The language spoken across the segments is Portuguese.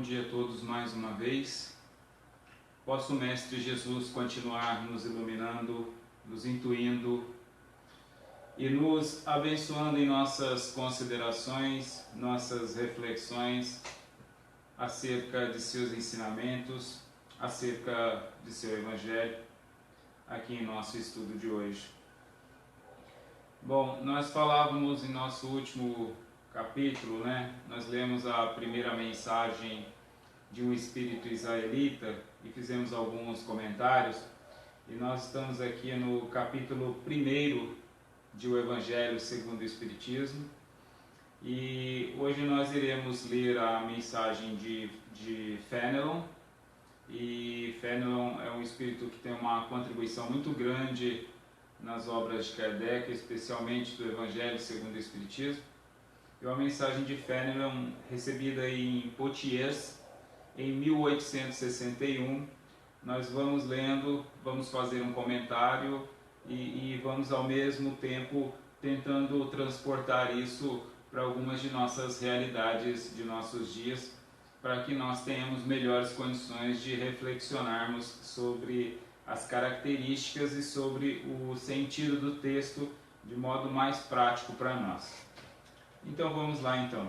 dia a todos mais uma vez. Possa o Mestre Jesus continuar nos iluminando, nos intuindo e nos abençoando em nossas considerações, nossas reflexões acerca de seus ensinamentos, acerca de seu Evangelho, aqui em nosso estudo de hoje. Bom, nós falávamos em nosso último capítulo, nós lemos a primeira mensagem de um espírito israelita e fizemos alguns comentários, e nós estamos aqui no capítulo 1 de O Evangelho segundo o Espiritismo, e hoje nós iremos ler a mensagem de Fénelon. E Fénelon é um espírito que tem uma contribuição muito grande nas obras de Kardec, especialmente do Evangelho segundo o Espiritismo. E uma mensagem de Fénelon recebida em Poitiers, em 1861. Nós vamos lendo, vamos fazer um comentário e vamos ao mesmo tempo tentando transportar isso para algumas de nossas realidades de nossos dias, para que nós tenhamos melhores condições de reflexionarmos sobre as características e sobre o sentido do texto de modo mais prático para nós. Então vamos lá então.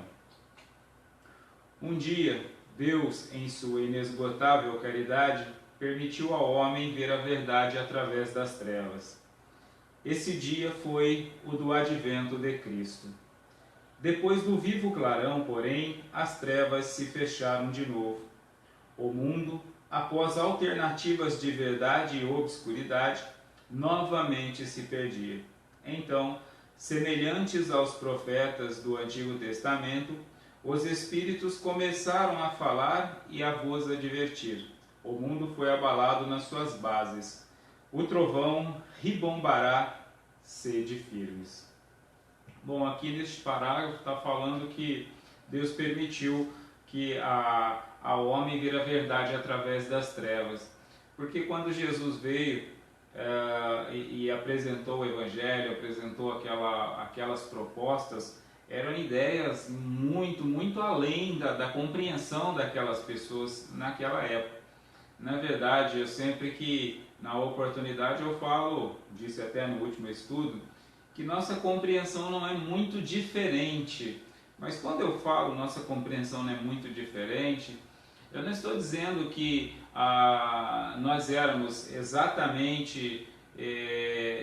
Um dia, Deus, em sua inesgotável caridade, permitiu ao homem ver a verdade através das trevas. Esse dia foi o do advento de Cristo. Depois do vivo clarão, porém, as trevas se fecharam de novo. O mundo, após alternativas de verdade e obscuridade, novamente se perdia. Então, semelhantes aos profetas do Antigo Testamento, os Espíritos começaram a falar e a vos advertir. O mundo foi abalado nas suas bases. O trovão ribombará, sede firmes. Bom, aqui neste parágrafo está falando que Deus permitiu que ao homem ver a verdade através das trevas. Porque quando Jesus veio e apresentou o Evangelho, apresentou aquelas propostas, eram ideias muito além da compreensão daquelas pessoas naquela época. Na verdade, eu sempre que, na oportunidade, eu falo, disse até no último estudo, que nossa compreensão não é muito diferente. Mas quando eu falo nossa compreensão não é muito diferente, eu não estou dizendo que nós éramos exatamente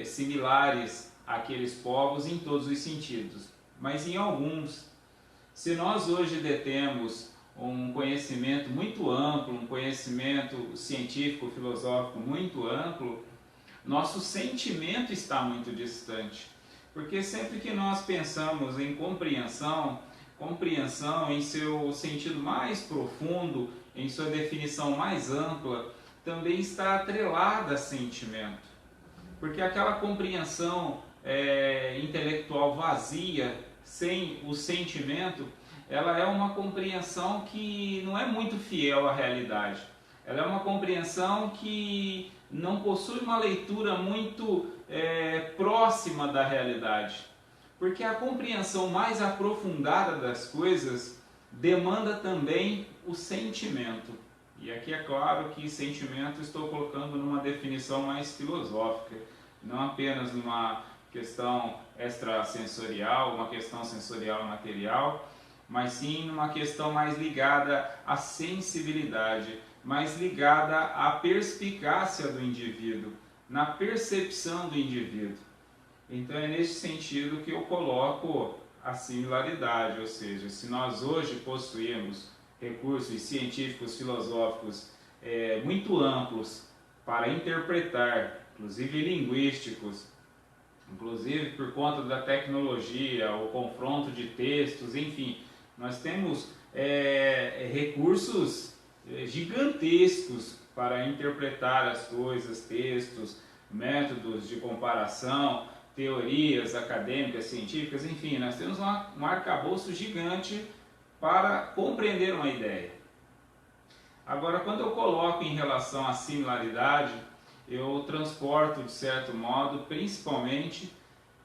similares àqueles povos em todos os sentidos, mas em alguns. Se nós hoje detemos um conhecimento muito amplo, um conhecimento científico, filosófico muito amplo, nosso sentimento está muito distante. Porque sempre que nós pensamos em compreensão em seu sentido mais profundo, em sua definição mais ampla, também está atrelada a sentimento. Porque aquela compreensão intelectual vazia, sem o sentimento, ela é uma compreensão que não é muito fiel à realidade. Ela é uma compreensão que não possui uma leitura muito próxima da realidade. Porque a compreensão mais aprofundada das coisas demanda também o sentimento. E aqui é claro que sentimento estou colocando numa definição mais filosófica, não apenas numa questão extrasensorial, uma questão sensorial material, mas sim numa questão mais ligada à sensibilidade, mais ligada à perspicácia do indivíduo, na percepção do indivíduo. Então é nesse sentido que eu coloco a similaridade, ou seja, se nós hoje possuímos recursos científicos, filosóficos muito amplos para interpretar, inclusive linguísticos, inclusive por conta da tecnologia, o confronto de textos, enfim, nós temos recursos gigantescos para interpretar as coisas, textos, métodos de comparação, teorias acadêmicas, científicas, enfim, nós temos um arcabouço gigante para compreender uma ideia. Agora, quando eu coloco em relação à similaridade, eu transporto, de certo modo, principalmente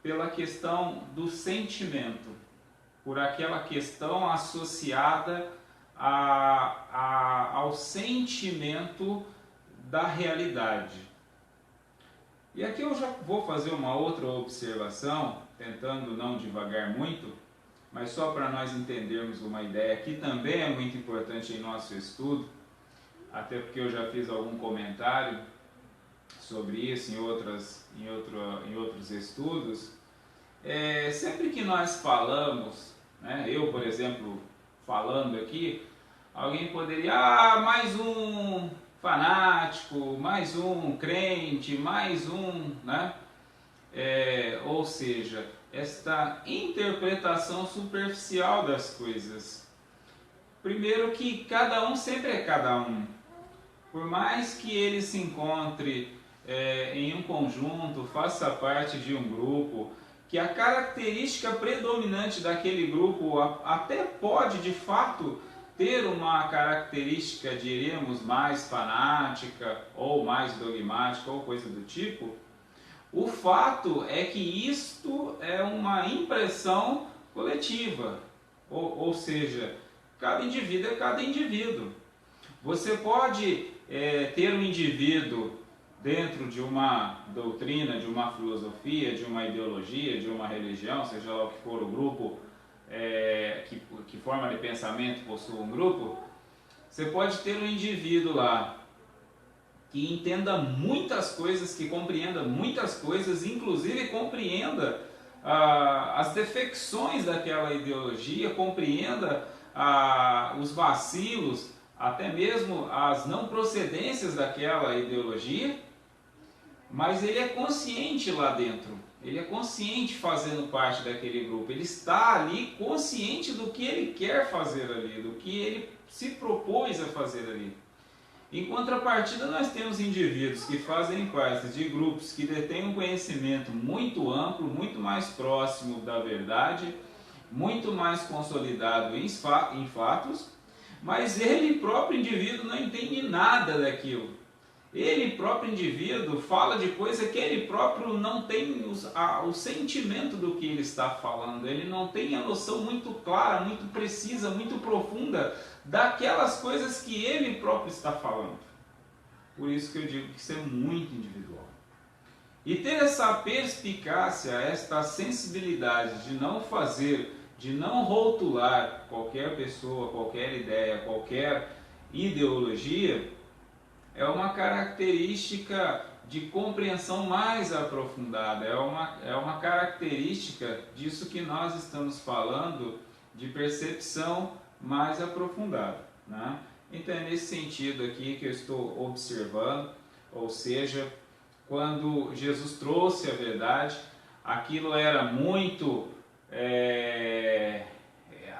pela questão do sentimento, por aquela questão associada ao sentimento da realidade. E aqui eu já vou fazer uma outra observação, tentando não divagar muito, mas só para nós entendermos uma ideia que também é muito importante em nosso estudo, até porque eu já fiz algum comentário sobre isso em outros estudos. Sempre que nós falamos, né, eu, por exemplo, falando aqui, alguém poderia, mais um fanático, mais um crente, mais um, né? Ou seja, esta interpretação superficial das coisas. Primeiro que cada um sempre é cada um. Por mais que ele se encontre em um conjunto, faça parte de um grupo, que a característica predominante daquele grupo até pode de fato ter uma característica, diríamos, mais fanática ou mais dogmática ou coisa do tipo, o fato é que isto é uma impressão coletiva, ou seja, cada indivíduo é cada indivíduo. Você pode ter um indivíduo dentro de uma doutrina, de uma filosofia, de uma ideologia, de uma religião, seja lá o que for o grupo que forma de pensamento possui um grupo, você pode ter um indivíduo lá que entenda muitas coisas, que compreenda muitas coisas, inclusive compreenda as defecções daquela ideologia, compreenda os vacilos, até mesmo as não procedências daquela ideologia, mas ele é consciente lá dentro, ele é consciente fazendo parte daquele grupo, ele está ali consciente do que ele quer fazer ali, do que ele se propôs a fazer ali. Em contrapartida, nós temos indivíduos que fazem parte de grupos que detêm um conhecimento muito amplo, muito mais próximo da verdade, muito mais consolidado em fatos, mas ele próprio indivíduo não entende nada daquilo. Ele próprio indivíduo fala de coisa que ele próprio não tem o sentimento do que ele está falando, ele não tem a noção muito clara, muito precisa, muito profunda daquelas coisas que ele próprio está falando. Por isso que eu digo que isso é muito individual. E ter essa perspicácia, esta sensibilidade de não fazer, de não rotular qualquer pessoa, qualquer ideia, qualquer ideologia, é uma característica de compreensão mais aprofundada, é uma característica disso que nós estamos falando, de percepção mais aprofundada, né? Então é nesse sentido aqui que eu estou observando, ou seja, quando Jesus trouxe a verdade, aquilo era muito,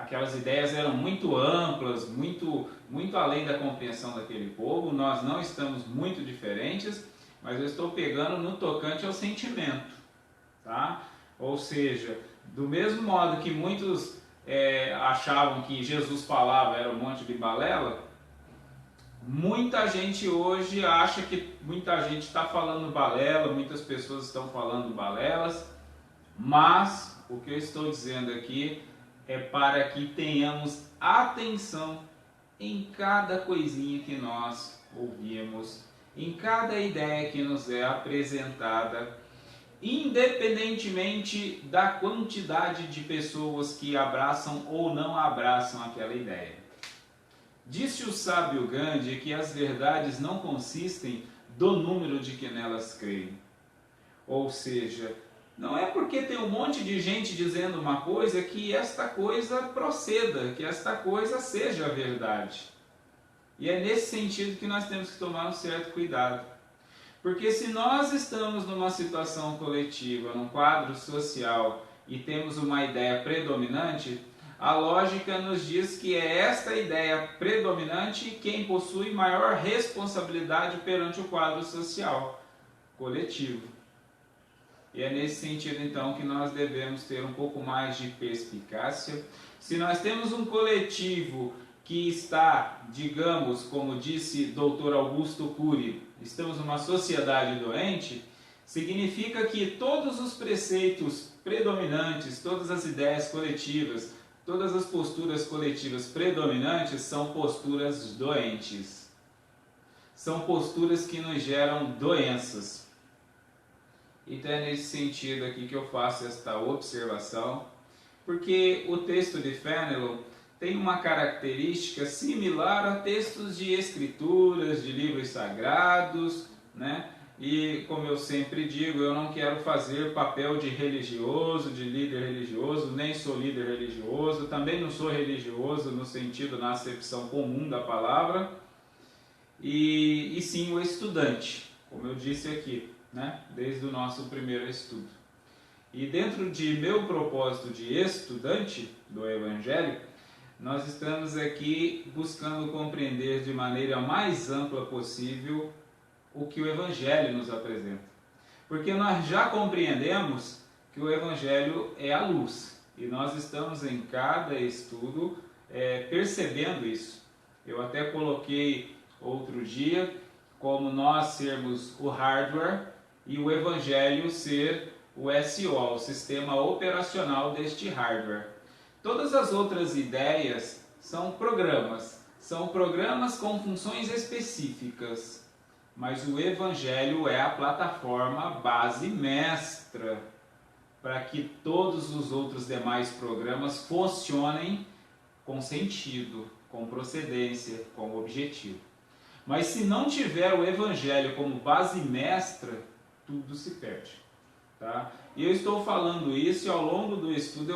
aquelas ideias eram muito amplas, muito além da compreensão daquele povo. Nós não estamos muito diferentes, mas eu estou pegando no tocante ao sentimento, tá? Ou seja, do mesmo modo que muitos achavam que Jesus falava era um monte de balela, muita gente hoje acha que muita gente está falando balela, muitas pessoas estão falando balelas, mas o que eu estou dizendo aqui é para que tenhamos atenção em cada coisinha que nós ouvimos, em cada ideia que nos é apresentada, independentemente da quantidade de pessoas que abraçam ou não abraçam aquela ideia. Disse o sábio Gandhi que as verdades não consistem do número de que nelas creem. Ou seja, não é porque tem um monte de gente dizendo uma coisa que esta coisa proceda, que esta coisa seja a verdade. E é nesse sentido que nós temos que tomar um certo cuidado. Porque se nós estamos numa situação coletiva, num quadro social, e temos uma ideia predominante, a lógica nos diz que é esta ideia predominante quem possui maior responsabilidade perante o quadro social coletivo. E é nesse sentido, então, que nós devemos ter um pouco mais de perspicácia. Se nós temos um coletivo que está, digamos, como disse Dr. Augusto Cury, estamos numa sociedade doente, significa que todos os preceitos predominantes, todas as ideias coletivas, todas as posturas coletivas predominantes são posturas doentes. São posturas que nos geram doenças. Então é nesse sentido aqui que eu faço esta observação, porque o texto de Fenelon tem uma característica similar a textos de escrituras, de livros sagrados, né? E como eu sempre digo, eu não quero fazer papel de religioso, de líder religioso, nem sou líder religioso, também não sou religioso no sentido, na acepção comum da palavra, e sim o estudante, como eu disse aqui, né? Desde o nosso primeiro estudo. E dentro de meu propósito de estudante do Evangelho, nós estamos aqui buscando compreender de maneira mais ampla possível o que o Evangelho nos apresenta. Porque nós já compreendemos que o Evangelho é a luz. E nós estamos em cada estudo percebendo isso. Eu até coloquei outro dia como nós sermos o hardware e o Evangelho ser o SO, o sistema operacional deste hardware. Todas as outras ideias são programas com funções específicas, mas o Evangelho é a plataforma base mestra para que todos os outros demais programas funcionem com sentido, com procedência, com objetivo. Mas se não tiver o Evangelho como base mestra, tudo se perde. Tá? E eu estou falando isso e ao longo do estudo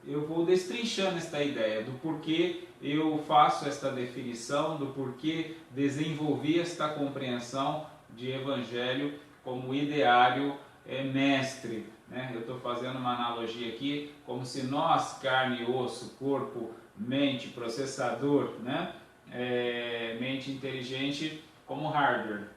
eu vou destrinchando esta ideia do porquê eu faço esta definição, do porquê desenvolvi esta compreensão de Evangelho como ideário mestre. Né? Eu estou fazendo uma analogia aqui, como se nós, carne, osso, corpo, mente, processador, né? Mente inteligente como hardware.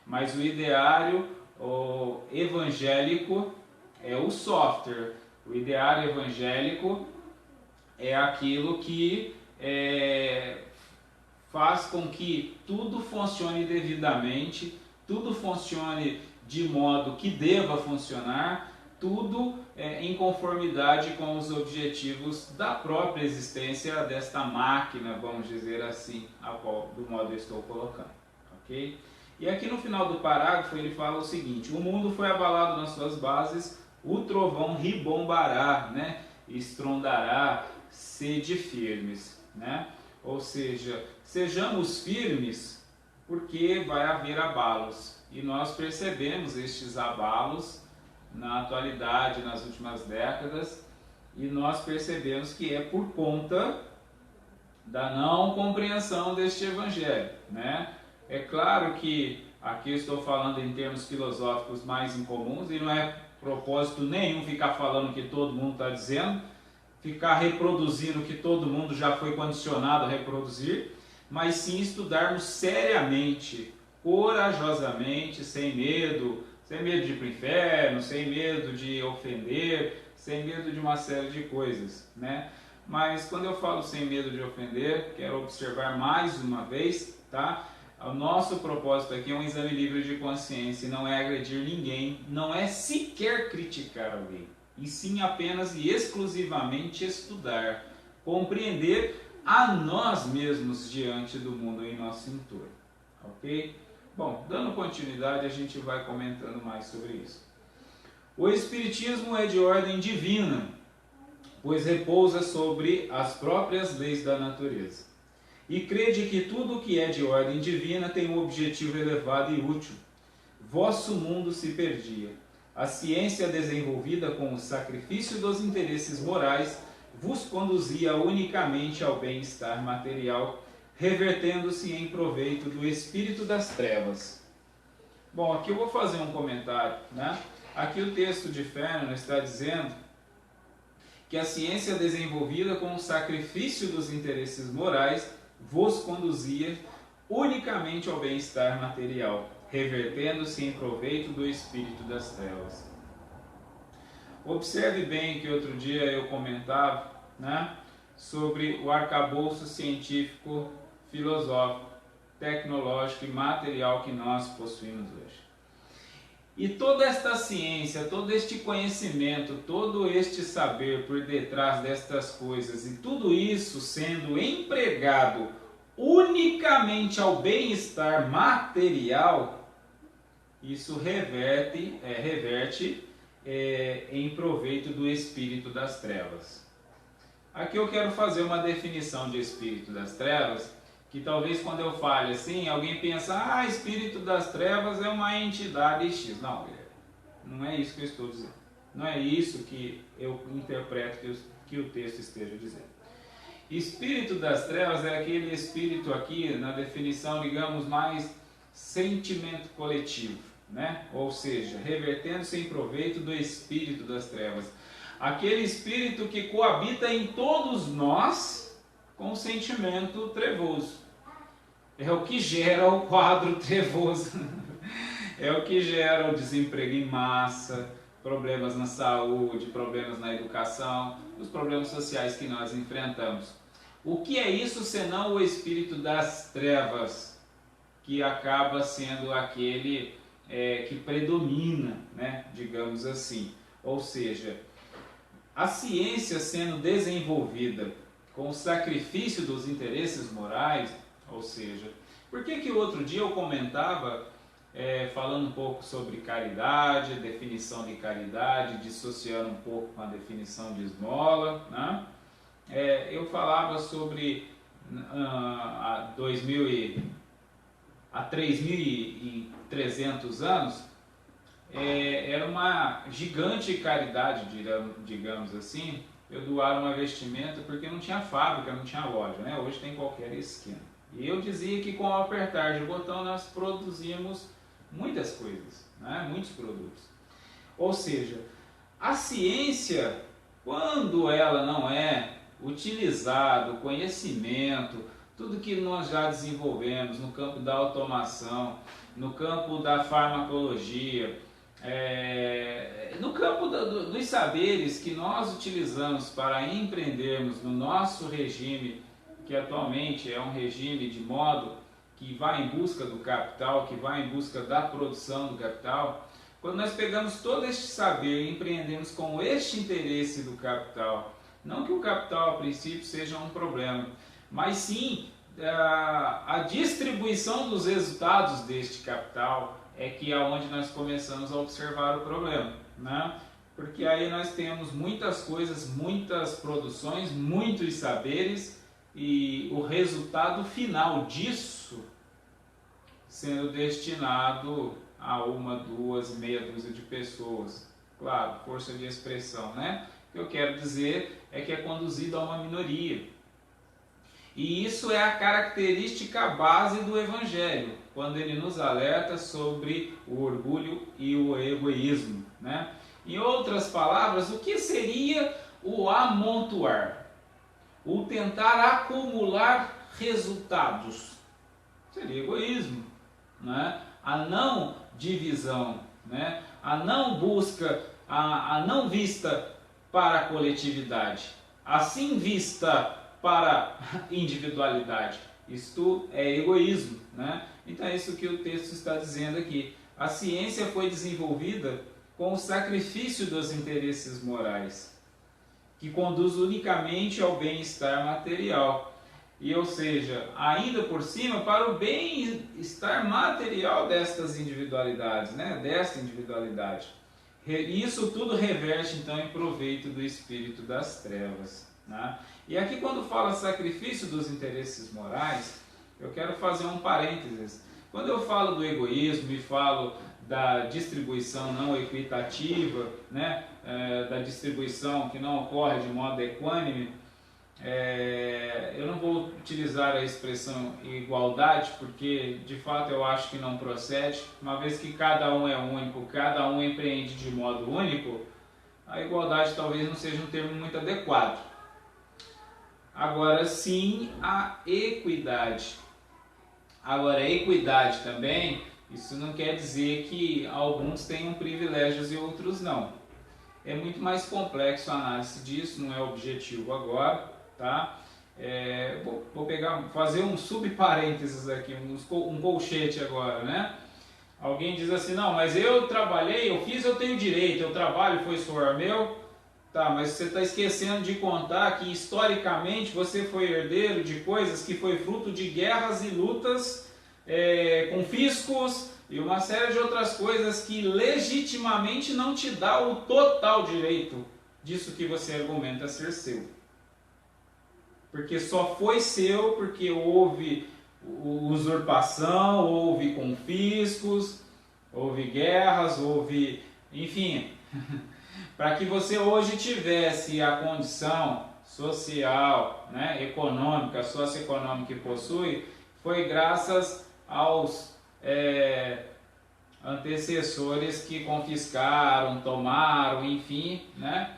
Mas o ideário o evangélico é o software. O ideário evangélico é aquilo que faz com que tudo funcione devidamente, tudo funcione de modo que deva funcionar, tudo em conformidade com os objetivos da própria existência desta máquina, vamos dizer assim, do modo que eu estou colocando. Ok? E aqui no final do parágrafo ele fala o seguinte: o mundo foi abalado nas suas bases, o trovão ribombará, né? Estrondará, sede firmes, né? Ou seja, sejamos firmes porque vai haver abalos. E nós percebemos estes abalos na atualidade, nas últimas décadas, e nós percebemos que é por conta da não compreensão deste evangelho, né? É claro que aqui eu estou falando em termos filosóficos mais incomuns e não é propósito nenhum ficar falando o que todo mundo está dizendo, ficar reproduzindo o que todo mundo já foi condicionado a reproduzir, mas sim estudarmos seriamente, corajosamente, sem medo de ir para o inferno, sem medo de ofender, sem medo de uma série de coisas, né? Mas quando eu falo sem medo de ofender, quero observar mais uma vez, tá? O nosso propósito aqui é um exame livre de consciência, não é agredir ninguém, não é sequer criticar alguém, e sim apenas e exclusivamente estudar, compreender a nós mesmos diante do mundo em nosso entorno, ok? Bom, dando continuidade, a gente vai comentando mais sobre isso. O Espiritismo é de ordem divina, pois repousa sobre as próprias leis da natureza. E crede que tudo o que é de ordem divina tem um objetivo elevado e útil. Vosso mundo se perdia. A ciência desenvolvida com o sacrifício dos interesses morais vos conduzia unicamente ao bem-estar material, revertendo-se em proveito do espírito das trevas. Bom, aqui eu vou fazer um comentário, né? Aqui o texto de Fenelon está dizendo que a ciência desenvolvida com o sacrifício dos interesses morais vos conduzia unicamente ao bem-estar material, revertendo-se em proveito do espírito das trevas. Observe bem que outro dia eu comentava, né, sobre o arcabouço científico, filosófico, tecnológico e material que nós possuímos hoje. E toda esta ciência, todo este conhecimento, todo este saber por detrás destas coisas, e tudo isso sendo empregado unicamente ao bem-estar material, isso reverte em proveito do espírito das trevas. Aqui eu quero fazer uma definição de espírito das trevas, que talvez quando eu fale assim, alguém pensa, espírito das trevas é uma entidade X. Não, não é isso que eu estou dizendo. Não é isso que eu interpreto que o texto esteja dizendo. Espírito das trevas é aquele espírito aqui, na definição, digamos, mais sentimento coletivo, né? Ou seja, revertendo-se em proveito do espírito das trevas. Aquele espírito que coabita em todos nós com o sentimento trevoso. É o que gera o quadro trevoso. É o que gera o desemprego em massa, problemas na saúde, problemas na educação, os problemas sociais que nós enfrentamos. O que é isso senão o espírito das trevas, que acaba sendo aquele que predomina, né, digamos assim. Ou seja, a ciência sendo desenvolvida com o sacrifício dos interesses morais, ou seja, por que outro dia eu comentava, falando um pouco sobre caridade, definição de caridade, dissociando um pouco com a definição de esmola, né? Eu falava sobre há 3.300 anos, era uma gigante caridade, digamos assim, eu doar uma vestimenta porque não tinha fábrica, não tinha loja, né? Hoje tem qualquer esquina. E eu dizia que com o apertar de botão nós produzíamos muitas coisas, né? Muitos produtos. Ou seja, a ciência, quando ela não é utilizada, o conhecimento, tudo que nós já desenvolvemos no campo da automação, no campo da farmacologia, no campo dos saberes que nós utilizamos para empreendermos no nosso regime, que atualmente é um regime de modo que vai em busca do capital, que vai em busca da produção do capital, quando nós pegamos todo este saber e empreendemos com este interesse do capital, não que o capital a princípio seja um problema, mas sim a distribuição dos resultados deste capital é que é onde nós começamos a observar o problema, né? Porque aí nós temos muitas coisas, muitas produções, muitos saberes e o resultado final disso sendo destinado a uma, duas, meia dúzia de pessoas. Claro, força de expressão, né? O que eu quero dizer é que é conduzido a uma minoria. E isso é a característica base do Evangelho, quando ele nos alerta sobre o orgulho e o egoísmo, né? Em outras palavras, o que seria o amontoar? O tentar acumular resultados. Seria egoísmo, né? A não divisão, né? A não busca, a não vista para a coletividade, assim vista para a individualidade. Isto é egoísmo, né? Então é isso que o texto está dizendo aqui. A ciência foi desenvolvida com o sacrifício dos interesses morais, que conduz unicamente ao bem-estar material. E, ou seja, ainda por cima, para o bem-estar material destas individualidades, né? Desta individualidade. Isso tudo reverte, então, em proveito do espírito das trevas, né? E aqui, quando fala sacrifício dos interesses morais, eu quero fazer um parênteses. Quando eu falo do egoísmo e falo da distribuição não equitativa, né? Da distribuição que não ocorre de modo equânime, eu não vou utilizar a expressão igualdade, porque de fato eu acho que não procede, uma vez que cada um é único, cada um empreende de modo único, a igualdade talvez não seja um termo muito adequado. Agora sim, a equidade. Agora, a equidade também, isso não quer dizer que alguns tenham privilégios e outros não. É muito mais complexo a análise disso, não é objetivo agora, tá? Vou fazer um subparênteses aqui, um colchete agora, né? Alguém diz assim, não, mas eu trabalhei, eu fiz, eu tenho direito, eu trabalho, foi suor meu. Tá, mas você está esquecendo de contar que historicamente você foi herdeiro de coisas que foi fruto de guerras e lutas, com fiscos e uma série de outras coisas que legitimamente não te dá o total direito disso que você argumenta ser seu. Porque só foi seu porque houve usurpação, houve confiscos, houve guerras, houve, enfim, para que você hoje tivesse a condição social, né, econômica, socioeconômica que possui, foi graças aos antecessores que confiscaram, tomaram, enfim, né?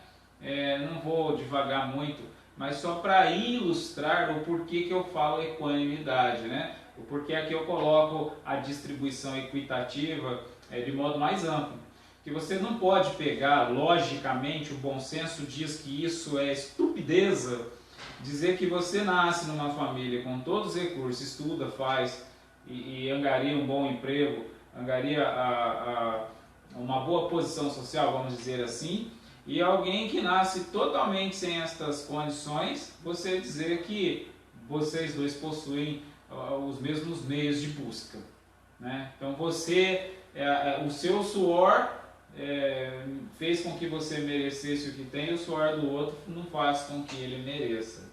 Não vou devagar muito, mas só para ilustrar o porquê que eu falo equanimidade, né? O porquê aqui eu coloco a distribuição equitativa de modo mais amplo. Que você não pode pegar, logicamente, o bom senso diz que isso é estupideza, dizer que você nasce numa família com todos os recursos, estuda, faz e angaria um bom emprego, angaria uma boa posição social, vamos dizer assim, e alguém que nasce totalmente sem estas condições, você dizer que vocês dois possuem os mesmos meios de busca, né? Então você, o seu suor fez com que você merecesse o que tem, e o suor do outro não faz com que ele mereça.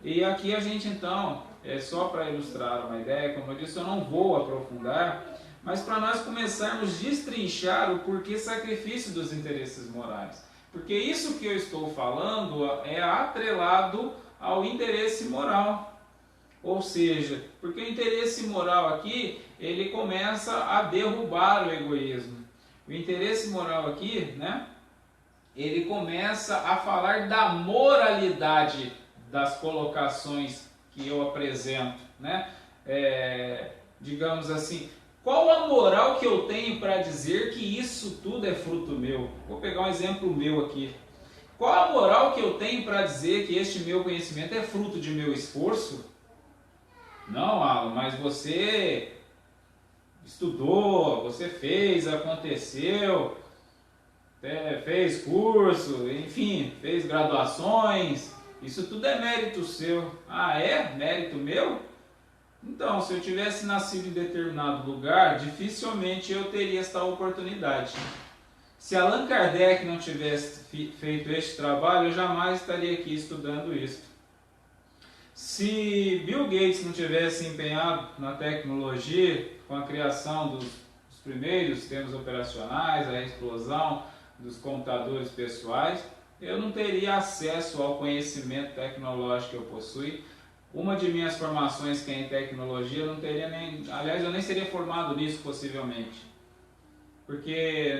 E aqui a gente então, só para ilustrar uma ideia, como eu disse, eu não vou aprofundar, mas para nós começarmos a destrinchar o porquê sacrifício dos interesses morais. Porque isso que eu estou falando é atrelado ao interesse moral. Ou seja, porque o interesse moral aqui, ele começa a derrubar o egoísmo. O interesse moral aqui, né, ele começa a falar da moralidade das colocações que eu apresento, né? Digamos assim, qual a moral que eu tenho para dizer que isso tudo é fruto meu? Vou pegar um exemplo meu aqui. Qual a moral que eu tenho para dizer que este meu conhecimento é fruto de meu esforço? Não, Alan, mas você estudou, você fez, aconteceu, fez curso, enfim, fez graduações, isso tudo é mérito seu. Ah, é? Mérito meu? Então, se eu tivesse nascido em determinado lugar, dificilmente eu teria esta oportunidade. Se Allan Kardec não tivesse feito este trabalho, eu jamais estaria aqui estudando isso. Se Bill Gates não tivesse empenhado na tecnologia, com a criação dos primeiros sistemas operacionais, a explosão dos computadores pessoais, eu não teria acesso ao conhecimento tecnológico que eu possuo. Uma de minhas formações, que é em tecnologia, eu não teria nem... Aliás, eu nem seria formado nisso, possivelmente. Porque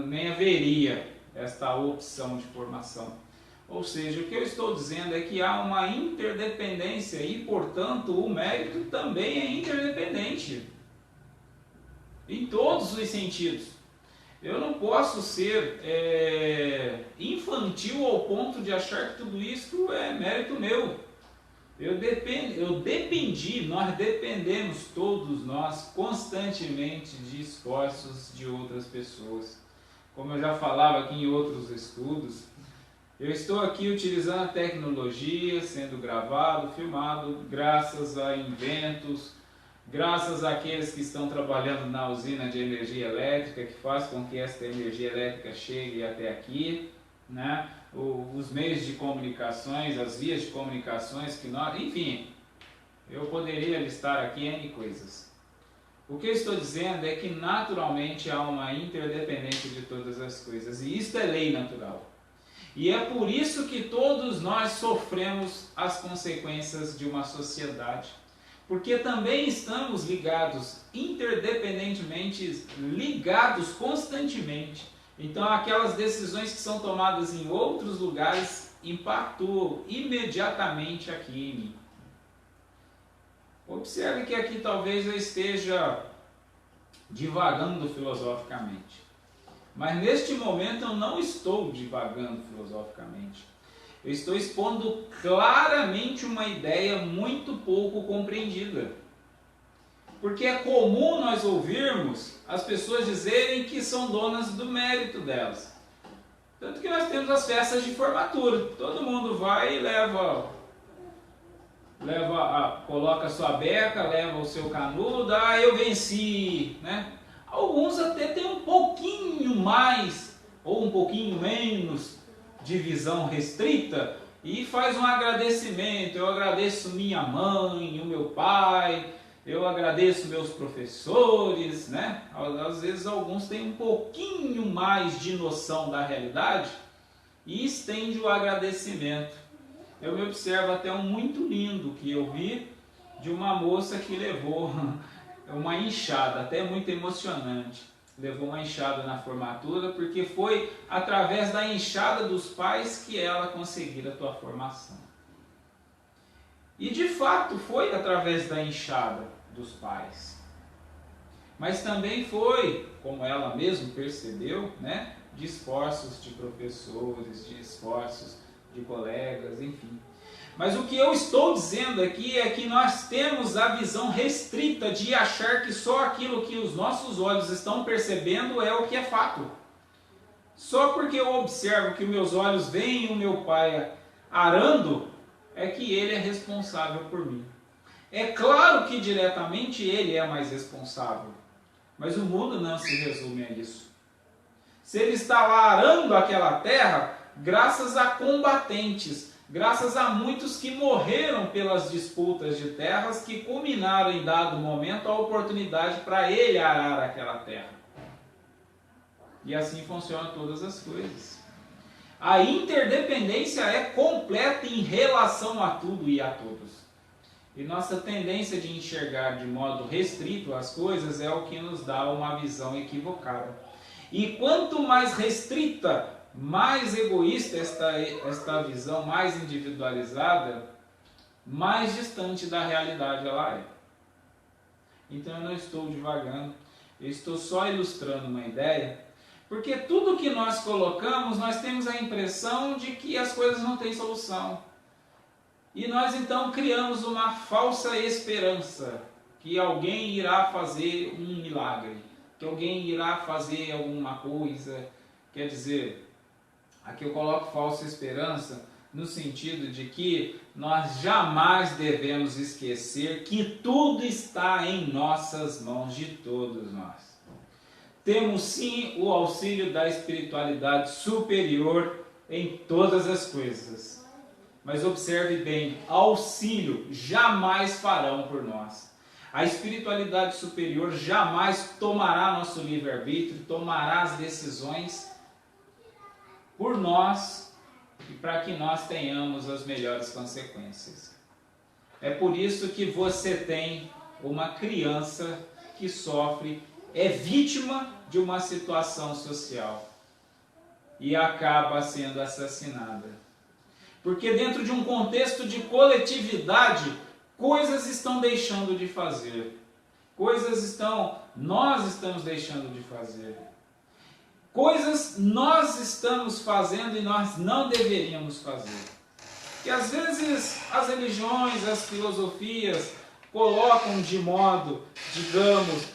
nem haveria esta opção de formação. Ou seja, o que eu estou dizendo é que há uma interdependência e, portanto, o mérito também é interdependente. Em todos os sentidos. Eu não posso ser infantil ao ponto de achar que tudo isso é mérito meu. Nós dependemos todos nós constantemente de esforços de outras pessoas. Como eu já falava aqui em outros estudos, eu estou aqui utilizando a tecnologia, sendo gravado, filmado, graças a inventos, graças àqueles que estão trabalhando na usina de energia elétrica, que faz com que esta energia elétrica chegue até aqui, né? Os meios de comunicações, as vias de comunicações que nós... Enfim, eu poderia listar aqui N coisas. O que eu estou dizendo é que naturalmente há uma interdependência de todas as coisas, e isto é lei natural. E é por isso que todos nós sofremos as consequências de uma sociedade. Porque também estamos ligados, interdependentemente, ligados constantemente. Então aquelas decisões que são tomadas em outros lugares impactuam imediatamente aqui em mim. Observe que aqui talvez eu esteja divagando filosoficamente. Mas neste momento eu não estou divagando filosoficamente. Eu estou expondo claramente uma ideia muito pouco compreendida. Porque é comum nós ouvirmos as pessoas dizerem que são donas do mérito delas. Tanto que nós temos as festas de formatura. Todo mundo vai e coloca a sua beca, leva o seu canudo, eu venci, né? Alguns até têm um pouquinho mais ou um pouquinho menos de visão restrita e faz um agradecimento. Eu agradeço minha mãe, o meu pai, eu agradeço meus professores, né? Às vezes alguns têm um pouquinho mais de noção da realidade e estende o agradecimento. Eu me observo até um muito lindo que eu vi de uma moça que levou uma enxada, até muito emocionante. Levou uma enxada na formatura porque foi através da enxada dos pais que ela conseguiu a tua formação. E de fato foi através da enxada dos pais. Mas também foi, como ela mesma percebeu, né, de esforços de professores, de esforços de colegas, enfim. Mas o que eu estou dizendo aqui é que nós temos a visão restrita de achar que só aquilo que os nossos olhos estão percebendo é o que é fato. Só porque eu observo que meus olhos veem o meu pai arando, é que ele é responsável por mim. É claro que diretamente ele é mais responsável, mas o mundo não se resume a isso. Se ele está lá arando aquela terra, graças a combatentes, graças a muitos que morreram pelas disputas de terras que culminaram em dado momento a oportunidade para ele arar aquela terra. E assim funcionam todas as coisas. A interdependência é completa em relação a tudo e a todos. E nossa tendência de enxergar de modo restrito as coisas é o que nos dá uma visão equivocada. E quanto mais restrita, mais egoísta esta visão, mais individualizada, mais distante da realidade ela é. Então eu não estou divagando, eu estou só ilustrando uma ideia, porque tudo que nós colocamos, nós temos a impressão de que as coisas não têm solução. E nós então criamos uma falsa esperança que alguém irá fazer um milagre, que alguém irá fazer alguma coisa. Quer dizer, aqui eu coloco falsa esperança no sentido de que nós jamais devemos esquecer que tudo está em nossas mãos, de todos nós. Temos sim o auxílio da espiritualidade superior em todas as coisas. Mas observe bem, auxílio jamais farão por nós. A espiritualidade superior jamais tomará nosso livre-arbítrio, tomará as decisões por nós e para que nós tenhamos as melhores consequências. É por isso que você tem uma criança que sofre, é vítima de uma situação social e acaba sendo assassinada. Porque dentro de um contexto de coletividade, coisas estão deixando de fazer. Nós estamos deixando de fazer. Coisas nós estamos fazendo e nós não deveríamos fazer. E às vezes as religiões, as filosofias colocam de modo, digamos,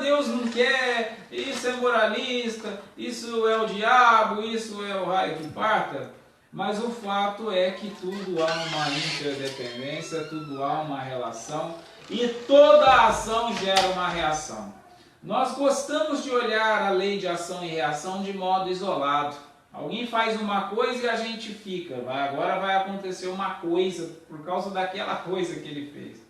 Deus não quer, isso é moralista, isso é o diabo, isso é o raio que parta. Mas o fato é que tudo há uma interdependência, tudo há uma relação e toda ação gera uma reação. Nós gostamos de olhar a lei de ação e reação de modo isolado. Alguém faz uma coisa e a gente fica, agora vai acontecer uma coisa por causa daquela coisa que ele fez.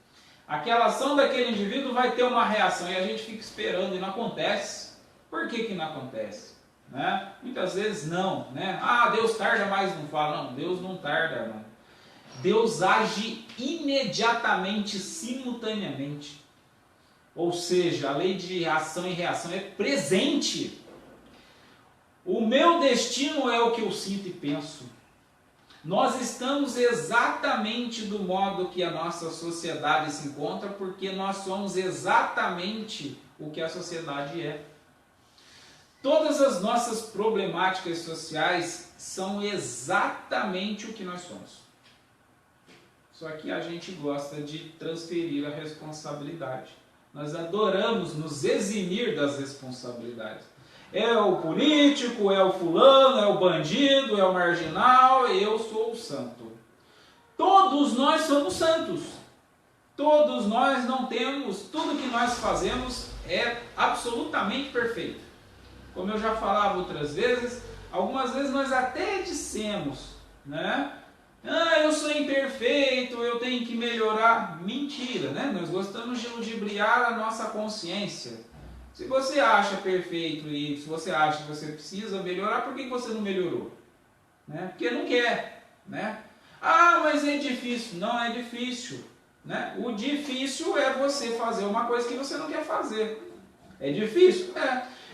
Aquela ação daquele indivíduo vai ter uma reação e a gente fica esperando e não acontece. Por que não acontece? Né? Muitas vezes não, né? Deus tarda, mas não fala. Não, Deus não tarda, não. Deus age imediatamente, simultaneamente. Ou seja, a lei de ação e reação é presente. O meu destino é o que eu sinto e penso. Nós estamos exatamente do modo que a nossa sociedade se encontra, porque nós somos exatamente o que a sociedade é. Todas as nossas problemáticas sociais são exatamente o que nós somos. Só que a gente gosta de transferir a responsabilidade. Nós adoramos nos eximir das responsabilidades. É o político, é o fulano, é o bandido, é o marginal, eu sou o santo. Todos nós somos santos. Todos nós não temos, tudo que nós fazemos é absolutamente perfeito. Como eu já falava outras vezes, algumas vezes nós até dissemos, né? Eu sou imperfeito, eu tenho que melhorar. Mentira, né? Nós gostamos de ludibriar a nossa consciência. Se você acha perfeito e se você acha que você precisa melhorar, por que você não melhorou? Né? Porque não quer, né? Mas é difícil. Não é difícil, né? O difícil é você fazer uma coisa que você não quer fazer. É difícil?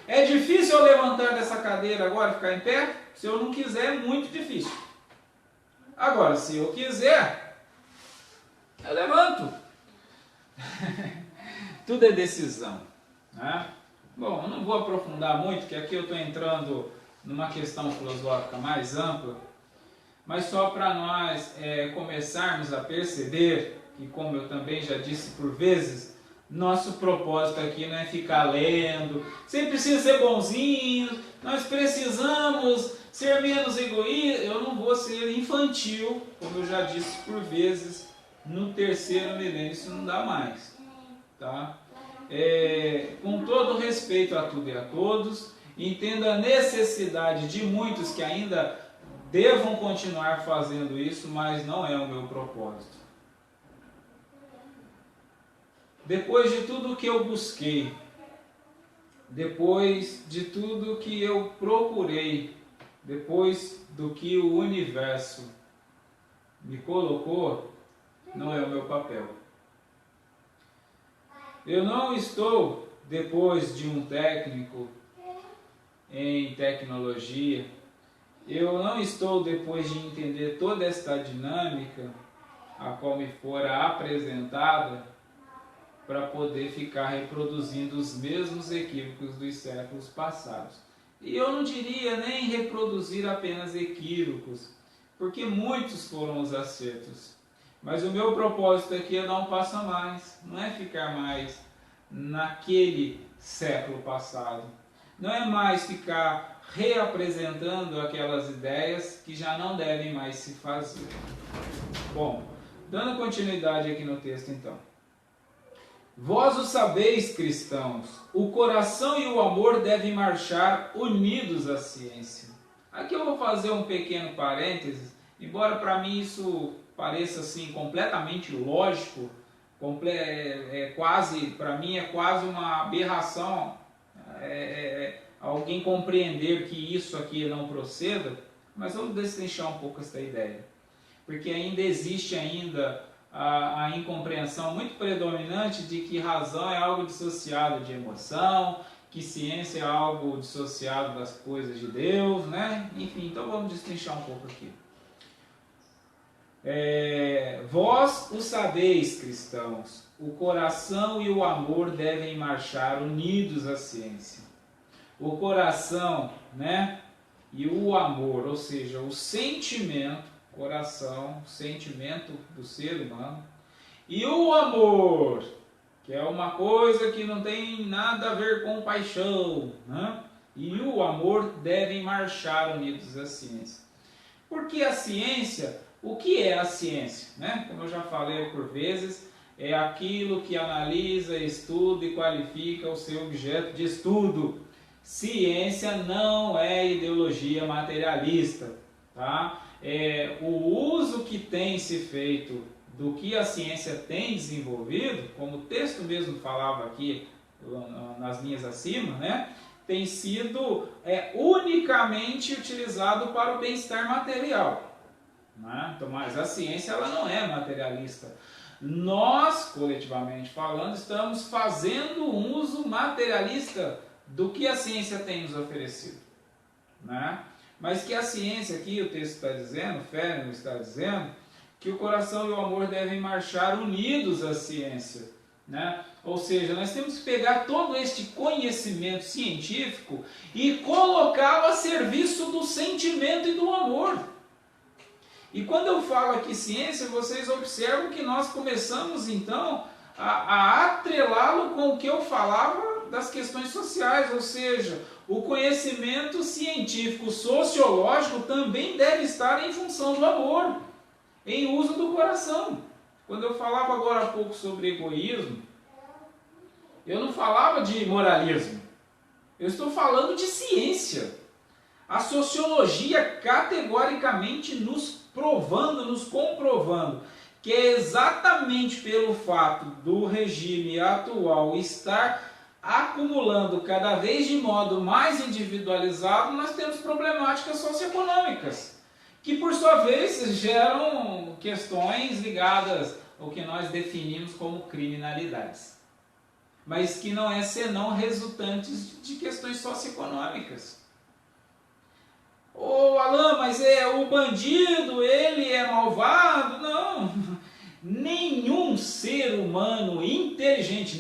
É difícil eu levantar dessa cadeira agora e ficar em pé? Se eu não quiser, é muito difícil. Agora, se eu quiser, eu levanto. Tudo é decisão, né? Bom, eu não vou aprofundar muito, que aqui eu estou entrando numa questão filosófica mais ampla, mas só para nós começarmos a perceber que, como eu também já disse por vezes, nosso propósito aqui não é ficar lendo, você precisa ser bonzinho, nós precisamos ser menos egoísta. Eu não vou ser infantil, como eu já disse por vezes, no terceiro milênio isso não dá mais, tá? Com todo respeito a tudo e a todos, entendo a necessidade de muitos que ainda devam continuar fazendo isso, mas não é o meu propósito. Depois de tudo que eu busquei, depois de tudo que eu procurei, depois do que o universo me colocou, não é o meu papel. Eu não estou, depois de um técnico em tecnologia, eu não estou, depois de entender toda esta dinâmica, a qual me fora apresentada, para poder ficar reproduzindo os mesmos equívocos dos séculos passados. E eu não diria nem reproduzir apenas equívocos, porque muitos foram os acertos. Mas o meu propósito aqui é dar um passo a mais, não é ficar mais naquele século passado. Não é mais ficar reapresentando aquelas ideias que já não devem mais se fazer. Bom, dando continuidade aqui no texto então. Vós o sabeis, cristãos, o coração e o amor devem marchar unidos à ciência. Aqui eu vou fazer um pequeno parênteses, embora para mim isso pareça assim completamente lógico, para mim é quase uma aberração alguém compreender que isso aqui não proceda, mas vamos destrinchar um pouco essa ideia, porque ainda existe a incompreensão muito predominante de que razão é algo dissociado de emoção, que ciência é algo dissociado das coisas de Deus, né? Enfim, então vamos destrinchar um pouco aqui. Vós o sabeis, cristãos, o coração e o amor devem marchar unidos à ciência. O coração, né? E o amor, ou seja, o sentimento, coração, sentimento do ser humano, e o amor, que é uma coisa que não tem nada a ver com paixão, né? E o amor devem marchar unidos à ciência. Porque a ciência, o que é a ciência? Né? Como eu já falei por vezes, é aquilo que analisa, estuda e qualifica o seu objeto de estudo. Ciência não é ideologia materialista, tá? O uso que tem se feito do que a ciência tem desenvolvido, como o texto mesmo falava aqui nas linhas acima, né, tem sido unicamente utilizado para o bem-estar material, né? Então, mas a ciência ela não é materialista. Nós, coletivamente falando, estamos fazendo um uso materialista do que a ciência tem nos oferecido, né? Mas que a ciência aqui, o texto está dizendo, Férmio está dizendo, que o coração e o amor devem marchar unidos à ciência, né? Ou seja, nós temos que pegar todo este conhecimento científico e colocá-lo a serviço do sentimento e do amor. E quando eu falo aqui ciência, vocês observam que nós começamos então a atrelá-lo com o que eu falava das questões sociais, ou seja, o conhecimento científico, sociológico também deve estar em função do amor, em uso do coração. Quando eu falava agora há pouco sobre egoísmo, eu não falava de moralismo, eu estou falando de ciência. A sociologia categoricamente nos provando, nos comprovando que é exatamente pelo fato do regime atual estar acumulando cada vez de modo mais individualizado, nós temos problemáticas socioeconômicas, que por sua vez geram questões ligadas ao que nós definimos como criminalidades, mas que não é senão resultantes de questões socioeconômicas. Ô Alain, mas o bandido, ele é malvado? Não, nenhum ser humano inteligente,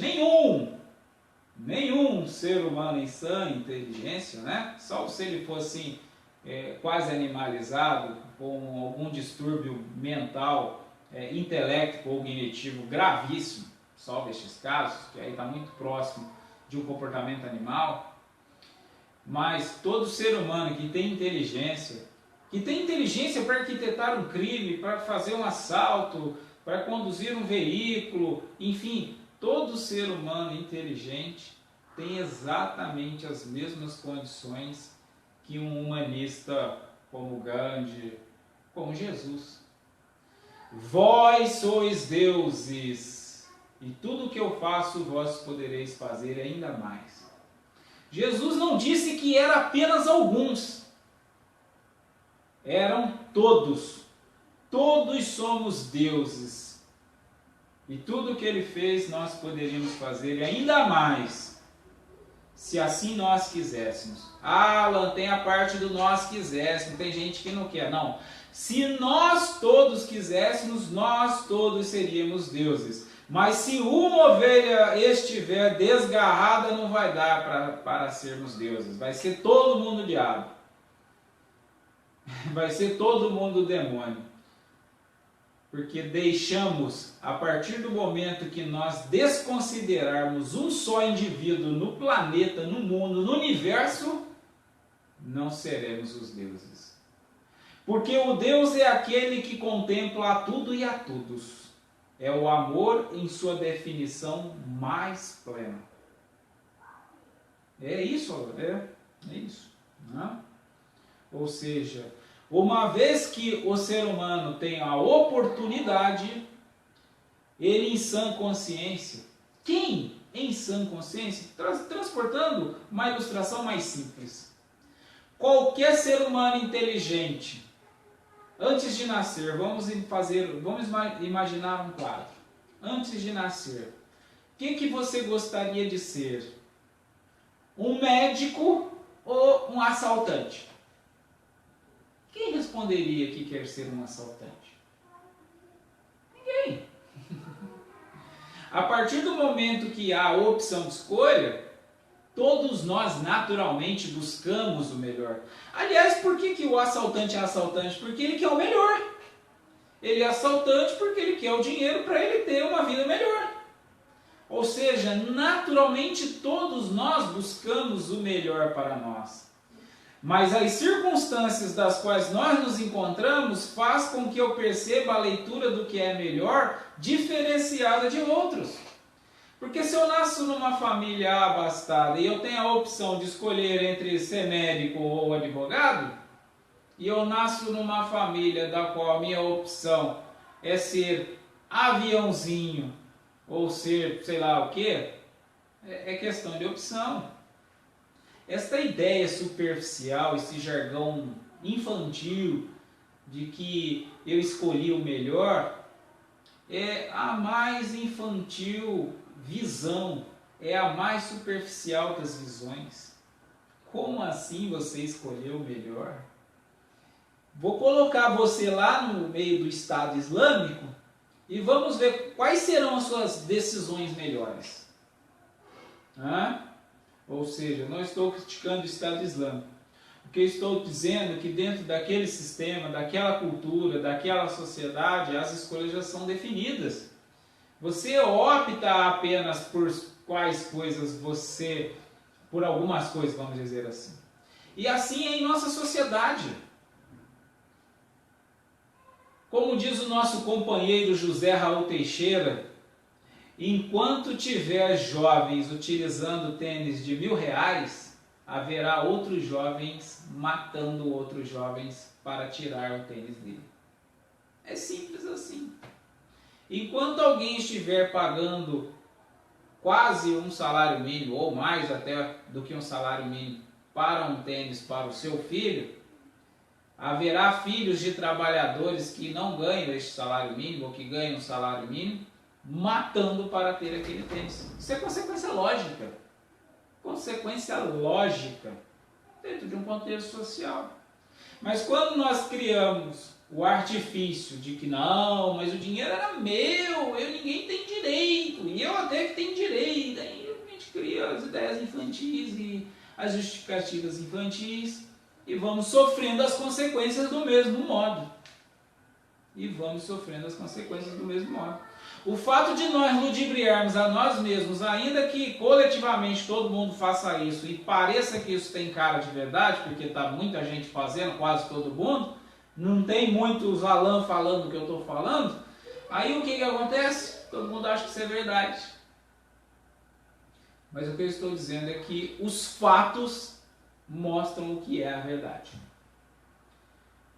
nenhum ser humano em sã inteligência, né? Só se ele fosse quase animalizado, com algum distúrbio mental, intelecto ou cognitivo gravíssimo, salvo estes casos, que aí está muito próximo de um comportamento animal. Mas todo ser humano que tem inteligência para arquitetar um crime, para fazer um assalto, para conduzir um veículo, enfim, todo ser humano inteligente tem exatamente as mesmas condições que um humanista como Gandhi, como Jesus. Vós sois deuses, e tudo o que eu faço vós podereis fazer ainda mais. Jesus não disse que era apenas alguns, eram todos. Todos somos deuses. E tudo que ele fez nós poderíamos fazer e ainda mais, se assim nós quiséssemos. Alan, tem a parte do nós quiséssemos, tem gente que não quer. Não, se nós todos quiséssemos, nós todos seríamos deuses. Mas se uma ovelha estiver desgarrada, não vai dar para sermos deuses. Vai ser todo mundo diabo. Vai ser todo mundo demônio. Porque deixamos, a partir do momento que nós desconsiderarmos um só indivíduo no planeta, no mundo, no universo, não seremos os deuses. Porque o Deus é aquele que contempla a tudo e a todos. É o amor em sua definição mais plena. É isso, é isso. Né? Ou seja, uma vez que o ser humano tem a oportunidade, ele em sã consciência, quem em sã consciência, transportando uma ilustração mais simples, qualquer ser humano inteligente, antes de nascer, vamos imaginar um quadro. Antes de nascer, o que você gostaria de ser? Um médico ou um assaltante? Quem responderia que quer ser um assaltante? Ninguém. A partir do momento que há a opção de escolha, todos nós naturalmente buscamos o melhor. Aliás, por que o assaltante é assaltante? Porque ele quer o melhor. Ele é assaltante porque ele quer o dinheiro para ele ter uma vida melhor. Ou seja, naturalmente todos nós buscamos o melhor para nós. Mas as circunstâncias das quais nós nos encontramos faz com que eu perceba a leitura do que é melhor diferenciada de outros. Porque se eu nasço numa família abastada e eu tenho a opção de escolher entre ser médico ou advogado, e eu nasço numa família da qual a minha opção é ser aviãozinho ou ser sei lá o que, é questão de opção. Esta ideia superficial, esse jargão infantil de que eu escolhi o melhor, é a mais infantil visão, é a mais superficial das visões. Como assim você escolheu o melhor? Vou colocar você lá no meio do Estado Islâmico e vamos ver quais serão as suas decisões melhores. Ou seja, não estou criticando o Estado Islâmico. O que eu estou dizendo é que dentro daquele sistema, daquela cultura, daquela sociedade, as escolhas já são definidas. Você opta apenas por quais coisas você, por algumas coisas, vamos dizer assim. E assim é em nossa sociedade. Como diz o nosso companheiro José Raul Teixeira, enquanto tiver jovens utilizando tênis de R$1.000, haverá outros jovens matando outros jovens para tirar o tênis dele. É simples assim. Enquanto alguém estiver pagando quase um salário mínimo, ou mais até do que um salário mínimo, para um tênis para o seu filho, haverá filhos de trabalhadores que não ganham este salário mínimo, ou que ganham um salário mínimo, matando para ter aquele tênis. Isso é consequência lógica. Consequência lógica dentro de um contexto social. Mas quando nós criamos o artifício de que não, mas o dinheiro era meu, ninguém tem direito, e eu até que tenho direito, aí a gente cria as ideias infantis e as justificativas infantis e vamos sofrendo as consequências do mesmo modo. O fato de nós ludibriarmos a nós mesmos, ainda que coletivamente todo mundo faça isso e pareça que isso tem cara de verdade, porque está muita gente fazendo, quase todo mundo, não tem muitos Alan falando o que eu estou falando, aí o que acontece? Todo mundo acha que isso é verdade. Mas o que eu estou dizendo é que os fatos mostram o que é a verdade.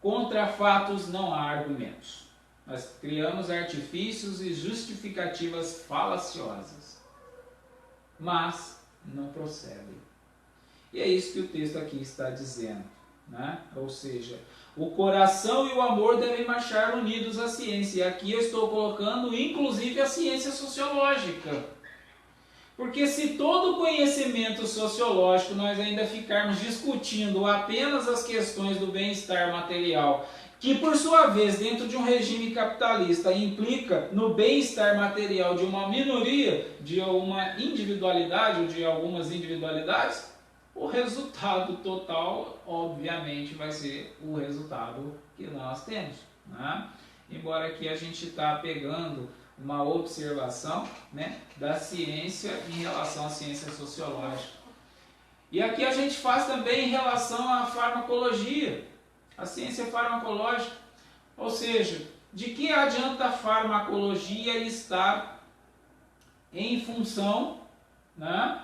Contra fatos não há argumentos. Nós criamos artifícios e justificativas falaciosas, mas não procedem. E é isso que o texto aqui está dizendo, né? Ou seja, o coração e o amor devem marchar unidos à ciência. E aqui eu estou colocando inclusive a ciência sociológica. Porque se todo conhecimento sociológico nós ainda ficarmos discutindo apenas as questões do bem-estar material, que por sua vez dentro de um regime capitalista implica no bem-estar material de uma minoria, de uma individualidade ou de algumas individualidades, o resultado total obviamente vai ser o resultado que nós temos, né? Embora aqui a gente está pegando uma observação, né, da ciência em relação à ciência sociológica. E aqui a gente faz também em relação à farmacologia, a ciência farmacológica. Ou seja, de que adianta a farmacologia estar em função, né,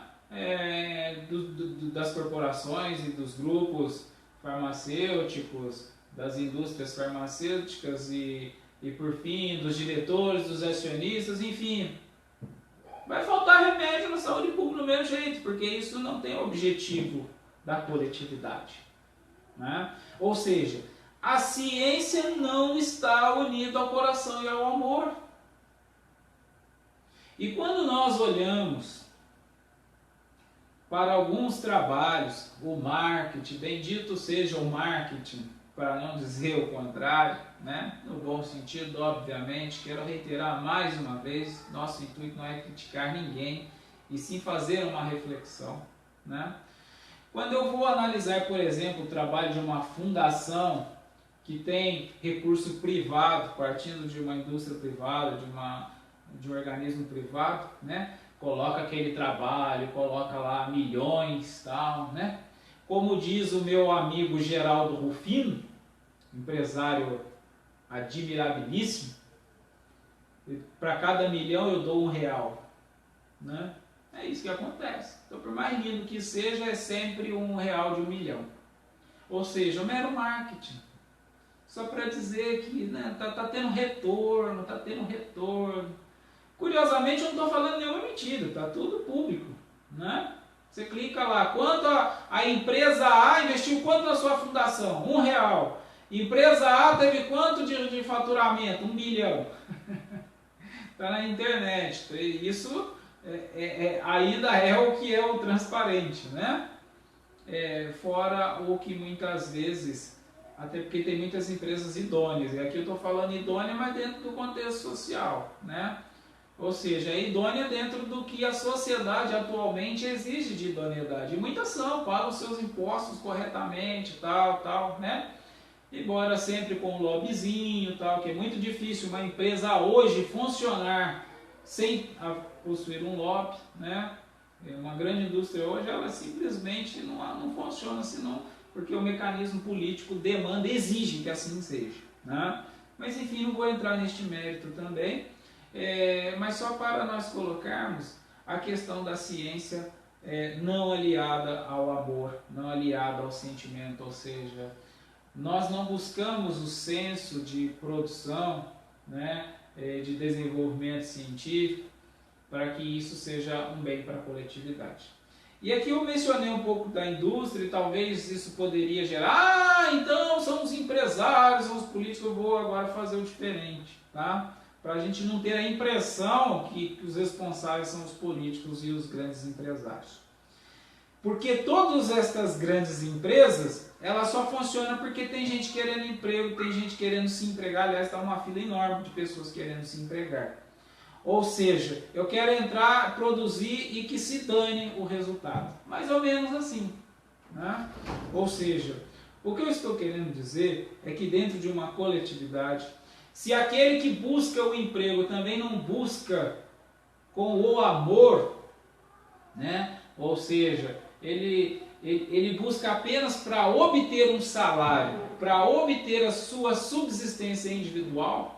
das corporações e dos grupos farmacêuticos, das indústrias farmacêuticas e por fim, dos diretores, dos acionistas, enfim. Vai faltar remédio na saúde pública do mesmo jeito, porque isso não tem objetivo da coletividade, né? Ou seja, a ciência não está unida ao coração e ao amor. E quando nós olhamos para alguns trabalhos, o marketing, bendito seja o marketing, para não dizer o contrário, né? No bom sentido, obviamente, quero reiterar mais uma vez, nosso intuito não é criticar ninguém, e sim fazer uma reflexão, né? Quando eu vou analisar, por exemplo, o trabalho de uma fundação que tem recurso privado, partindo de uma indústria privada, de um organismo privado, né? Coloca aquele trabalho, coloca lá milhões, tal, né? Como diz o meu amigo Geraldo Rufino, empresário admirabilíssimo, para cada milhão eu dou R$1, né? É isso que acontece. Então, por mais lindo que seja, é sempre R$1 de 1 milhão. Ou seja, mero marketing. Só para dizer que, né, tá tendo retorno, tá tendo retorno. Curiosamente, eu não estou falando nenhuma mentira, tá tudo público, né? Você clica lá, quanto a empresa A investiu quanto na sua fundação? R$1. Empresa A teve quanto de faturamento? 1 milhão. Está na internet. Isso ainda é o que é o transparente, né? Fora o que muitas vezes, até porque tem muitas empresas idôneas, e aqui eu estou falando idônea, mas dentro do contexto social, né? Ou seja, é idônea dentro do que a sociedade atualmente exige de idoneidade. E muitas são, pagam seus impostos corretamente, tal, né? Embora sempre com um lobbyzinho, tal, que é muito difícil uma empresa hoje funcionar sem possuir um lobby, né? Uma grande indústria hoje, ela simplesmente não funciona senão porque o mecanismo político demanda, exige que assim seja, né? Mas enfim, não vou entrar neste mérito também, mas só para nós colocarmos a questão da ciência não aliada ao amor, não aliada ao sentimento, ou seja, nós não buscamos o senso de produção, né, de desenvolvimento científico, para que isso seja um bem para a coletividade. E aqui eu mencionei um pouco da indústria e talvez isso poderia gerar, então são os empresários, são os políticos, eu vou agora fazer o diferente, tá? Para a gente não ter a impressão que os responsáveis são os políticos e os grandes empresários. Porque todas estas grandes empresas, elas só funcionam porque tem gente querendo emprego, tem gente querendo se empregar, aliás, está uma fila enorme de pessoas querendo se empregar. Ou seja, eu quero entrar, produzir e que se dane o resultado. Mais ou menos assim, né? Ou seja, o que eu estou querendo dizer é que dentro de uma coletividade, se aquele que busca o emprego também não busca com o amor, né? Ou seja, ele busca apenas para obter um salário, para obter a sua subsistência individual,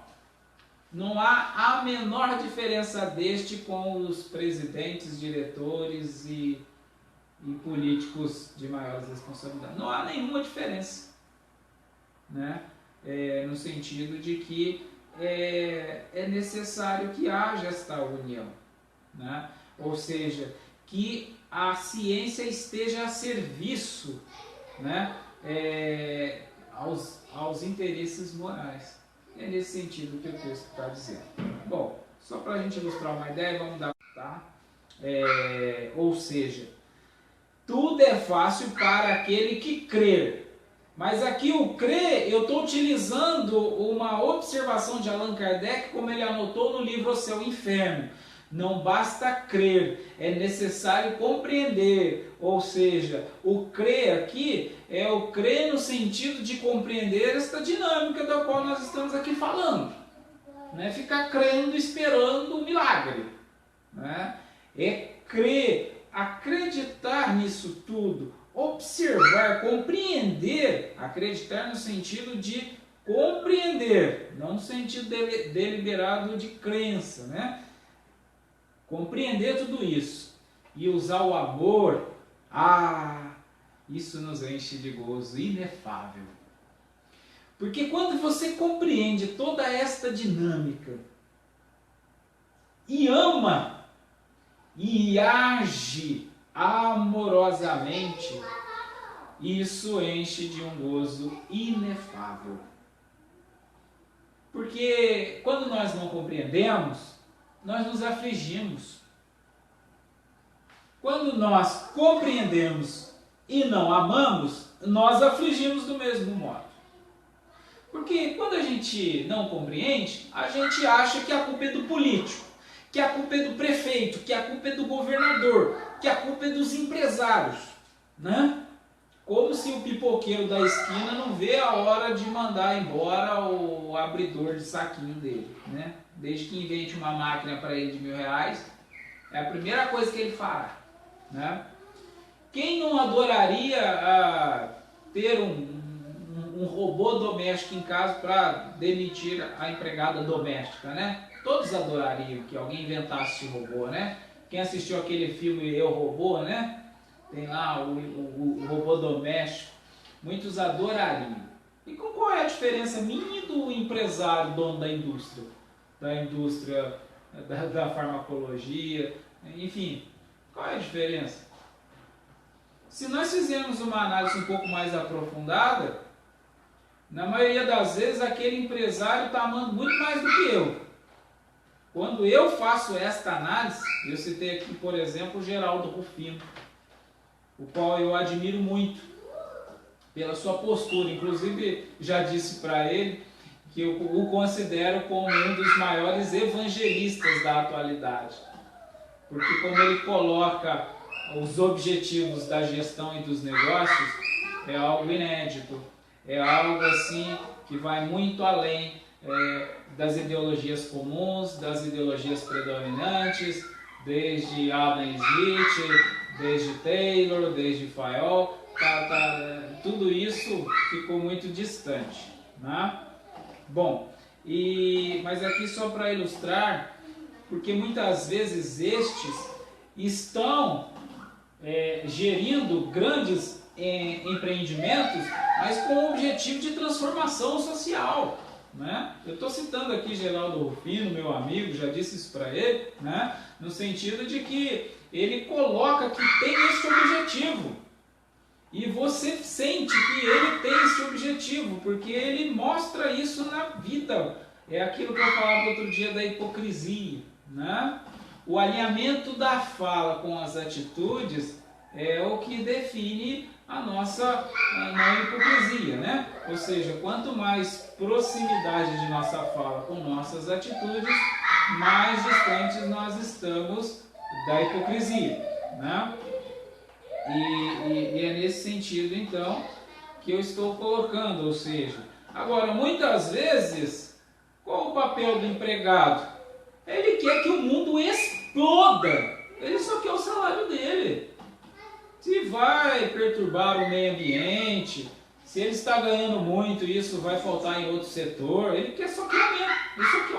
não há a menor diferença deste com os presidentes, diretores e políticos de maiores responsabilidades. Não há nenhuma diferença, né? No sentido de que é necessário que haja esta união, né? Ou seja, que a ciência esteja a serviço, né? Aos interesses morais. É nesse sentido que o texto está dizendo. Bom, só para a gente ilustrar uma ideia, vamos dar, tá? Ou seja, tudo é fácil para aquele que crer. Mas aqui o crer, eu estou utilizando uma observação de Allan Kardec, como ele anotou no livro O Céu e o Inferno. Não basta crer, é necessário compreender. Ou seja, o crer aqui é o crer no sentido de compreender esta dinâmica da qual nós estamos aqui falando. Não é ficar crendo, esperando um milagre, né? É crer, acreditar nisso tudo, observar, compreender, acreditar no sentido de compreender, não no sentido deliberado de crença, né? Compreender tudo isso e usar o amor, isso nos enche de gozo inefável. Porque quando você compreende toda esta dinâmica e ama e age amorosamente, isso enche de um gozo inefável. Porque quando nós não compreendemos, nós nos afligimos. Quando nós compreendemos e não amamos, nós afligimos do mesmo modo. Porque quando a gente não compreende, a gente acha que a culpa é do político, que a culpa é do prefeito, que a culpa é do governador, que a culpa é dos empresários, né? Como se o pipoqueiro da esquina não vê a hora de mandar embora o abridor de saquinho dele, né? Desde que invente uma máquina para ele de R$1.000, é a primeira coisa que ele fará, né? Quem não adoraria ter um robô doméstico em casa para demitir a empregada doméstica, né? Todos adorariam que alguém inventasse esse robô, né? Quem assistiu aquele filme Eu, Robô, né? Tem lá o robô doméstico. Muitos adorariam. E qual é a diferença minha e do empresário, dono da indústria? Da farmacologia, enfim. Qual é a diferença? Se nós fizermos uma análise um pouco mais aprofundada, na maioria das vezes aquele empresário está amando muito mais do que eu. Quando eu faço esta análise, eu citei aqui, por exemplo, o Geraldo Rufino, o qual eu admiro muito pela sua postura. Inclusive, já disse para ele que eu o considero como um dos maiores evangelistas da atualidade. Porque como ele coloca os objetivos da gestão e dos negócios, é algo inédito. É algo assim que vai muito além das ideologias comuns, das ideologias predominantes, desde Adam Smith, desde Taylor, desde Fayol, tudo isso ficou muito distante, né? Bom, mas aqui só para ilustrar, porque muitas vezes estes estão gerindo grandes empreendimentos, mas com o objetivo de transformação social, né? Eu estou citando aqui Geraldo Rufino, meu amigo, já disse isso para ele, né? No sentido de que ele coloca que tem esse objetivo. E você sente que ele tem esse objetivo, porque ele mostra isso na vida. É aquilo que eu falava outro dia da hipocrisia, né? O alinhamento da fala com as atitudes é o que define a nossa não hipocrisia, né? Ou seja, quanto mais proximidade de nossa fala com nossas atitudes, mais distantes nós estamos da hipocrisia, né? E é nesse sentido, então, que eu estou colocando, ou seja, agora, muitas vezes, qual o papel do empregado? Ele quer que o mundo exploda, ele só quer o salário dele. Se vai perturbar o meio ambiente, se ele está ganhando muito e isso vai faltar em outro setor, ele quer só que aumento, ele só quer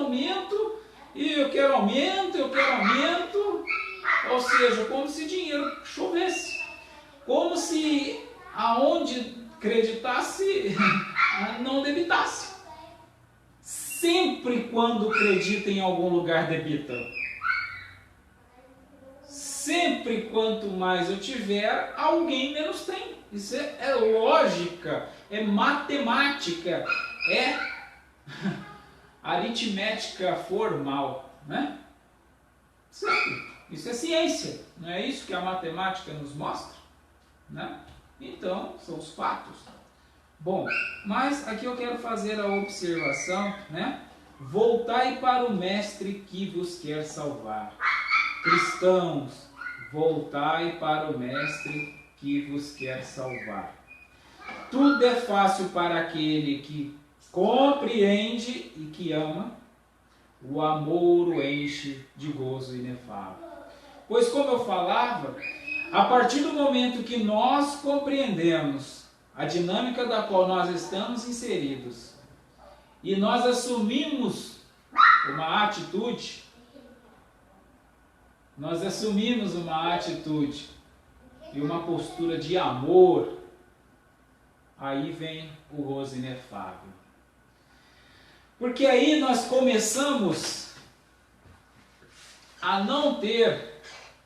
aumento, e eu quero aumento, ou seja, como se dinheiro chovesse, como se aonde acreditasse não debitasse. Sempre quando acredita em algum lugar debita. Sempre quanto mais eu tiver, alguém menos tem. Isso é lógica, é matemática, é aritmética formal, né? Sempre. Isso é ciência, não é isso que a matemática nos mostra? Né? Então, são os fatos. Bom, mas aqui eu quero fazer a observação, né? Voltai para o Mestre que vos quer salvar. Cristãos, voltai para o Mestre que vos quer salvar. Tudo é fácil para aquele que compreende e que ama. O amor o enche de gozo inefável. Pois, como eu falava, a partir do momento que nós compreendemos a dinâmica da qual nós estamos inseridos e nós assumimos uma atitude, e uma postura de amor, aí vem o gozo inefável. Porque aí nós começamos a não ter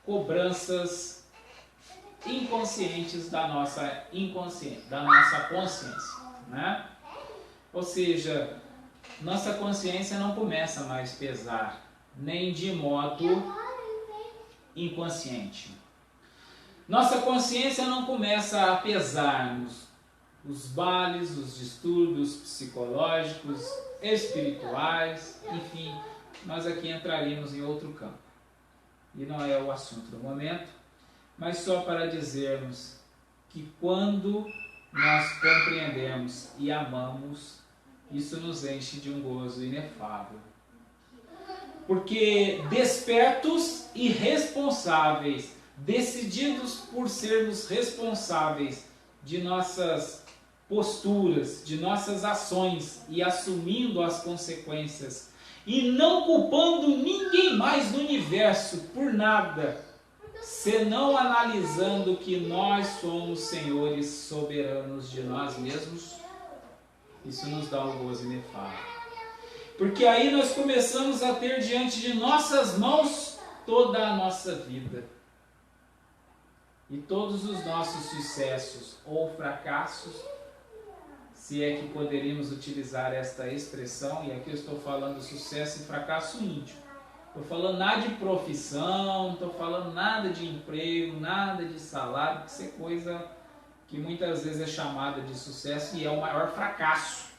cobranças inconscientes da nossa consciência, né? Ou seja, nossa consciência não começa mais a pesar, nem de modo inconsciente. Nossa consciência não começa a pesar-nos os vales, os distúrbios psicológicos, espirituais, enfim, nós aqui entraríamos em outro campo. E não é o assunto do momento, mas só para dizermos que quando nós compreendemos e amamos, isso nos enche de um gozo inefável. Porque despertos e responsáveis, decididos por sermos responsáveis de nossas posturas, de nossas ações e assumindo as consequências e não culpando ninguém mais no universo por nada, senão analisando que nós somos senhores soberanos de nós mesmos, isso nos dá um gozo inefável. Porque aí nós começamos a ter diante de nossas mãos toda a nossa vida. E todos os nossos sucessos ou fracassos, se é que poderíamos utilizar esta expressão, e aqui eu estou falando sucesso e fracasso íntimo. Estou falando nada de profissão, não estou falando nada de emprego, nada de salário, porque isso é coisa que muitas vezes é chamada de sucesso e é o maior fracasso.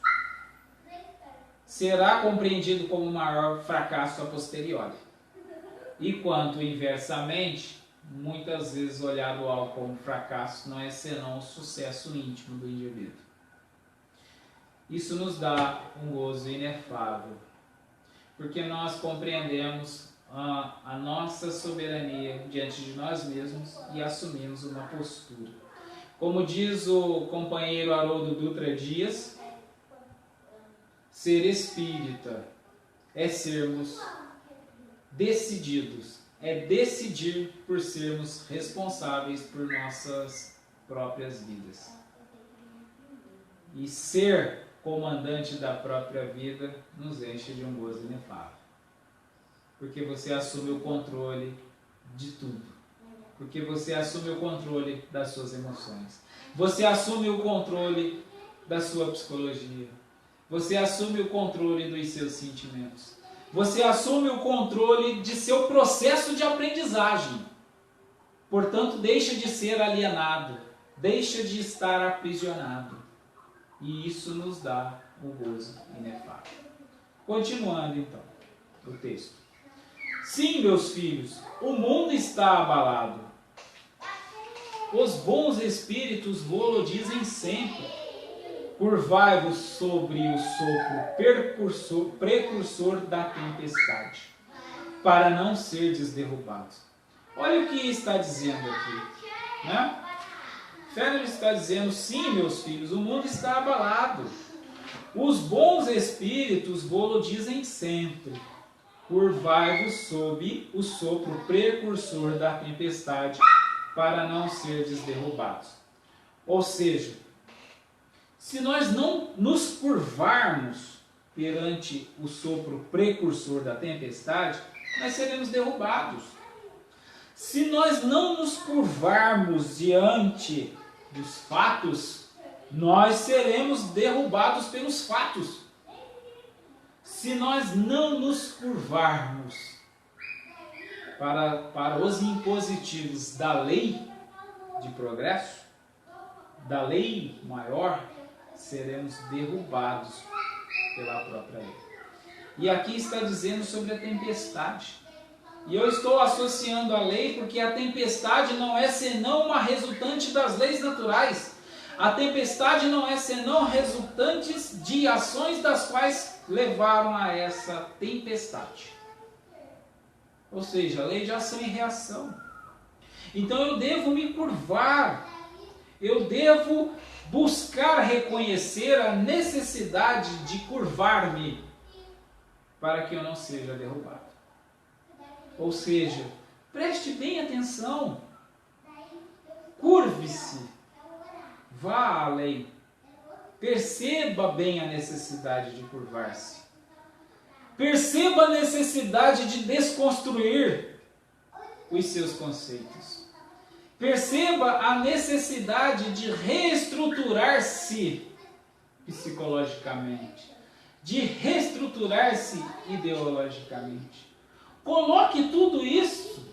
Será compreendido como o maior fracasso a posteriori. E quanto inversamente, muitas vezes olhado algo como fracasso não é senão o sucesso íntimo do indivíduo. isso nos dá um gozo inefável, porque nós compreendemos a nossa soberania diante de nós mesmos e assumimos uma postura. Como diz o companheiro Haroldo Dutra Dias, ser espírita é sermos decididos, é decidir por sermos responsáveis por nossas próprias vidas. E ser comandante da própria vida nos enche de um gozo inefável. Porque você assume o controle de tudo. Porque você assume o controle das suas emoções. Você assume o controle da sua psicologia. Você assume o controle dos seus sentimentos. Você assume o controle de seu processo de aprendizagem. Portanto, deixa de ser alienado. Deixa de estar aprisionado. E isso nos dá um gozo inefável. Continuando então, o texto. Sim, meus filhos, o mundo está abalado. Os bons espíritos vô-lo dizem sempre. Curvai-vos sobre o sopro precursor da tempestade, para não serdes derrubados. Olha o que está dizendo aqui, né? Fedro está dizendo, sim, meus filhos, o mundo está abalado. Os bons espíritos vô-lo dizem sempre. Curvai-vos sob o sopro precursor da tempestade, para não serdes derrubados. Ou seja, se nós não nos curvarmos perante o sopro precursor da tempestade, nós seremos derrubados. Se nós não nos curvarmos diante dos fatos, nós seremos derrubados pelos fatos. Se nós não nos curvarmos para os impositivos da lei de progresso, da lei maior, seremos derrubados pela própria lei. E aqui está dizendo sobre a tempestade. E eu estou associando a lei porque a tempestade não é senão uma resultante das leis naturais. A tempestade não é senão resultantes de ações das quais levaram a essa tempestade. Ou seja, a lei de ação e reação. Então eu devo me curvar. Eu devo buscar reconhecer a necessidade de curvar-me para que eu não seja derrubado. Ou seja, preste bem atenção, curve-se, vá além, perceba bem a necessidade de curvar-se, perceba a necessidade de desconstruir os seus conceitos, perceba a necessidade de reestruturar-se psicologicamente, de reestruturar-se ideologicamente. Coloque tudo isso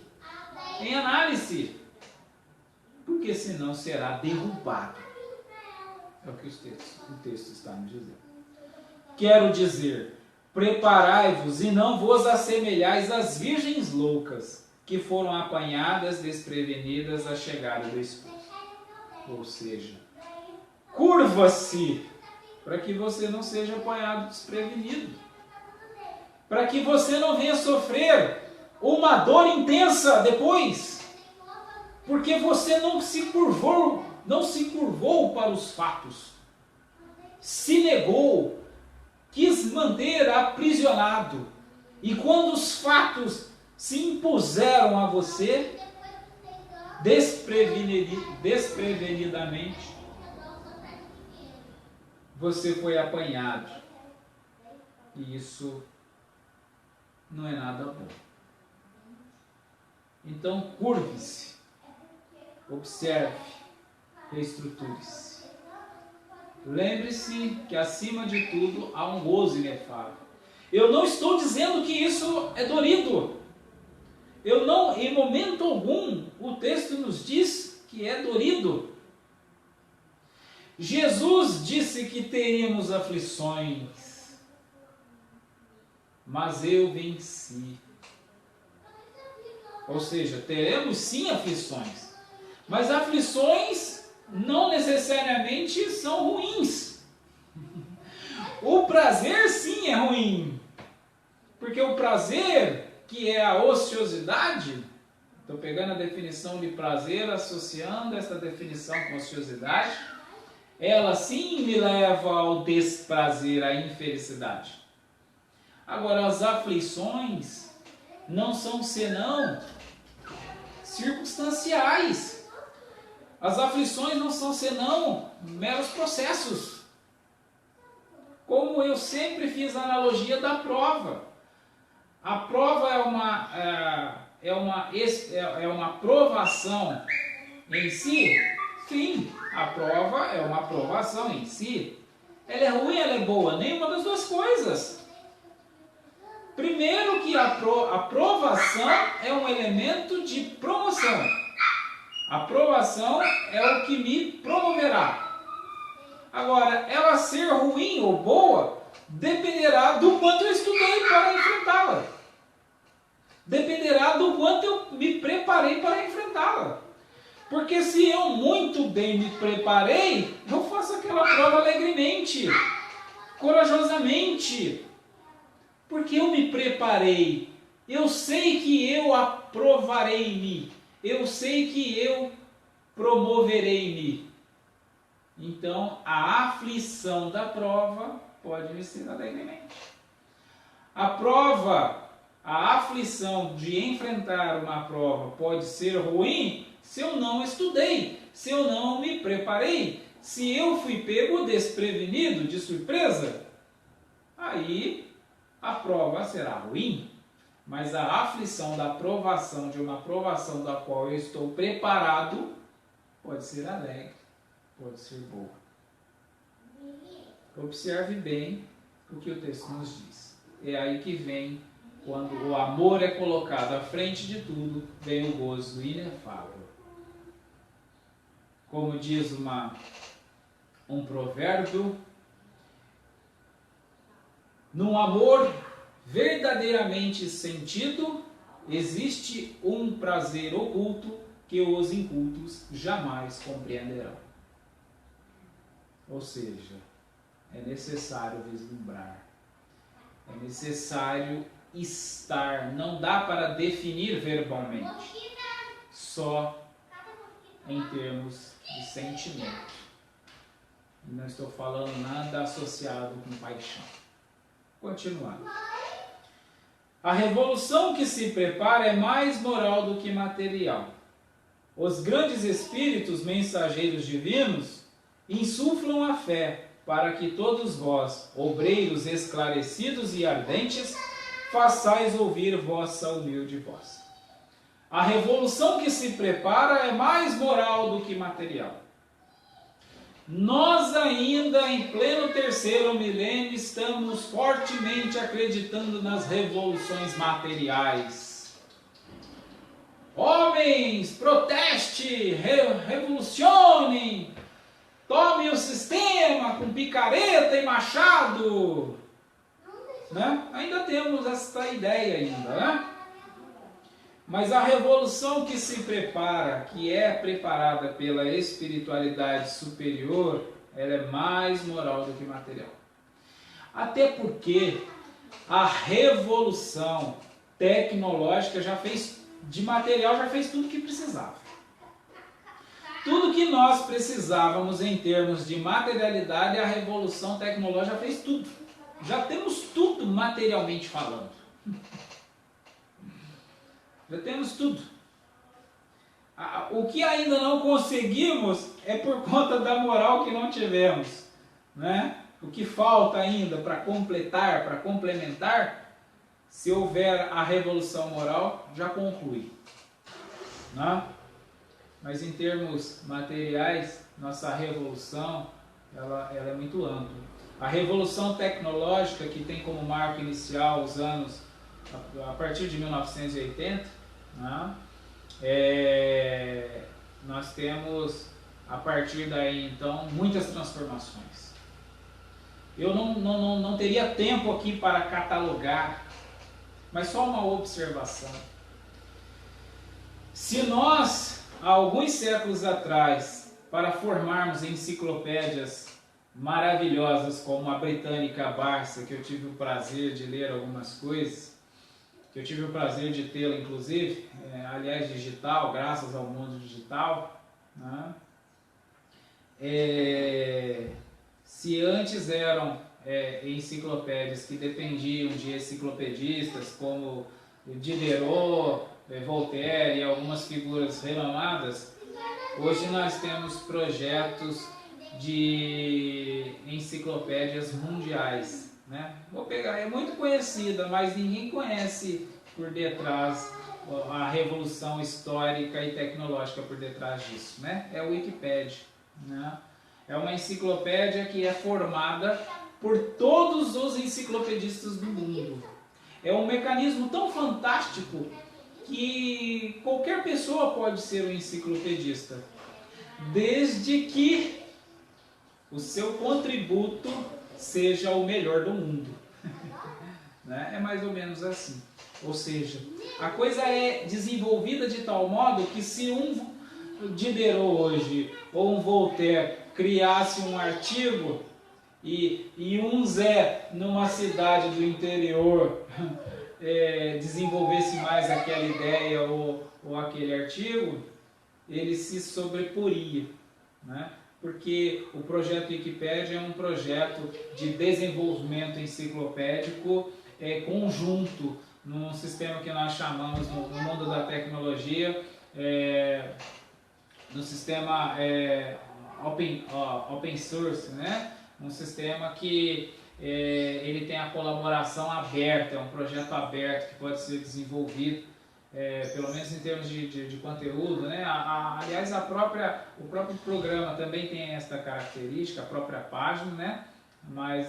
em análise, porque senão será derrubado. É o que o texto está nos dizendo. Quero dizer, preparai-vos e não vos assemelhais às virgens loucas, que foram apanhadas desprevenidas à chegada do esposo. Ou seja, curva-se para que você não seja apanhado desprevenido. Para que você não venha sofrer uma dor intensa depois. Porque você não se curvou para os fatos. Se negou, quis manter aprisionado. E quando os fatos se impuseram a você, desprevenidamente, você foi apanhado. E isso não é nada bom. Então, curve-se, observe, reestruture-se. Lembre-se que, acima de tudo, há um gozo inefável. Eu não estou dizendo que isso é dorido. Eu não, em momento algum, o texto nos diz que é dorido. Jesus disse que teríamos aflições, mas eu venci. Ou seja, teremos sim aflições, mas aflições não necessariamente são ruins. prazer sim é ruim. Porque o prazer, que é a ociosidade, estou pegando a definição de prazer, associando essa definição com ociosidade, ela sim me leva ao desprazer, à infelicidade. Agora, as aflições não são senão circunstanciais. As aflições não são senão meros processos. Como eu sempre fiz a analogia da prova. A prova é uma provação em si? Sim, a prova é uma provação em si. Ela é ruim, ela é boa? Nenhuma das duas coisas. Primeiro que a provação é um elemento de promoção. A provação é o que me promoverá. Agora, ela ser ruim ou boa dependerá do quanto eu estudei para enfrentá-la. Dependerá do quanto eu me preparei para enfrentá-la. Porque se eu muito bem me preparei, eu faço aquela prova alegremente, corajosamente. Porque eu me preparei. Eu sei que eu aprovarei-me. Eu sei que eu promoverei-me. Então, a aflição da prova pode me ser alegremente. A aflição de enfrentar uma prova pode ser ruim se eu não estudei, se eu não me preparei, se eu fui pego desprevenido, de surpresa. Aí a prova será ruim, mas a aflição da provação, de uma provação da qual eu estou preparado, pode ser alegre, pode ser boa. Observe bem o que o texto nos diz. É aí que vem, quando o amor é colocado à frente de tudo, vem o gozo inefável. Como diz um provérbio, num amor verdadeiramente sentido, existe um prazer oculto que os incultos jamais compreenderão. Ou seja, é necessário vislumbrar, é necessário estar, não dá para definir verbalmente, só em termos de sentimento. E não estou falando nada associado com paixão. Continuando. A revolução que se prepara é mais moral do que material. Os grandes espíritos mensageiros divinos insuflam a fé para que todos vós, obreiros esclarecidos e ardentes, façais ouvir vossa humilde voz. A revolução que se prepara é mais moral do que material. Nós ainda em pleno terceiro milênio estamos fortemente acreditando nas revoluções materiais. Homens, proteste, revolucionem, tomem o sistema com picareta e machado. Né? Ainda temos essa ideia ainda, né? Mas a revolução que se prepara, que é preparada pela espiritualidade superior, ela é mais moral do que material. Até porque a revolução tecnológica de material já fez tudo o que precisava. Tudo que nós precisávamos em termos de materialidade, a revolução tecnológica já fez tudo. Já temos tudo materialmente falando. Já temos tudo. O que ainda não conseguimos é por conta da moral que não tivemos. Né? O que falta ainda para completar, para complementar, se houver a revolução moral, já conclui. Né? Mas em termos materiais, nossa revolução ela é muito ampla. A revolução tecnológica, que tem como marco inicial os anos a partir de 1980, né? Nós temos a partir daí então muitas transformações. Eu não teria tempo aqui para catalogar, mas só uma observação. Se nós, há alguns séculos atrás, para formarmos enciclopédias maravilhosas como a Britânica Barça, que eu tive o prazer de ler algumas coisas, que eu tive o prazer de tê-la inclusive, aliás digital, graças ao mundo digital, né? Se antes eram enciclopédias que dependiam de enciclopedistas como Diderot, Voltaire e algumas figuras renomadas, hoje nós temos projetos de enciclopédias mundiais, né? Vou pegar, é muito conhecida, mas ninguém conhece por detrás a revolução histórica e tecnológica por detrás disso, né? É o Wikipedia, né? É uma enciclopédia que é formada por todos os enciclopedistas do mundo. É um mecanismo tão fantástico que qualquer pessoa pode ser um enciclopedista, desde que o seu contributo seja o melhor do mundo. Né? É mais ou menos assim. Ou seja, a coisa é desenvolvida de tal modo que se um Diderot hoje ou um Voltaire criasse um artigo e um Zé numa cidade do interior desenvolvesse mais aquela ideia ou aquele artigo, ele se sobreporia, né? Porque o projeto Wikipédia é um projeto de desenvolvimento enciclopédico conjunto, num sistema que nós chamamos, no mundo da tecnologia, no sistema open source, né? Um sistema que ele tem a colaboração aberta, é um projeto aberto que pode ser desenvolvido, pelo menos em termos de conteúdo, né? Aliás, o próprio programa também tem esta característica, a própria página, né? Mas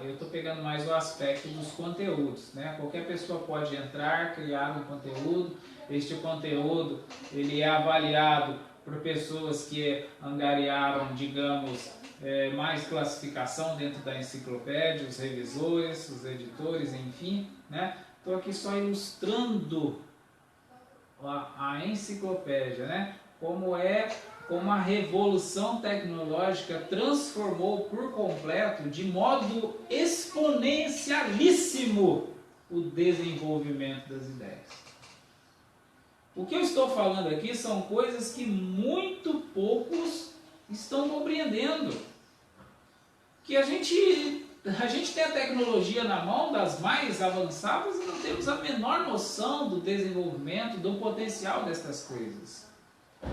eu estou pegando mais o aspecto dos conteúdos, né? Qualquer pessoa pode entrar, criar um conteúdo. Este conteúdo ele é avaliado por pessoas que angariaram, digamos, mais classificação dentro da enciclopédia, os revisores, os editores, enfim, né? Estou aqui só ilustrando a enciclopédia, né? Como a revolução tecnológica transformou por completo, de modo exponencialíssimo, o desenvolvimento das ideias. O que eu estou falando aqui são coisas que muito poucos estão compreendendo. Que a gente tem a tecnologia na mão das mais avançadas e não temos a menor noção do desenvolvimento, do potencial destas coisas.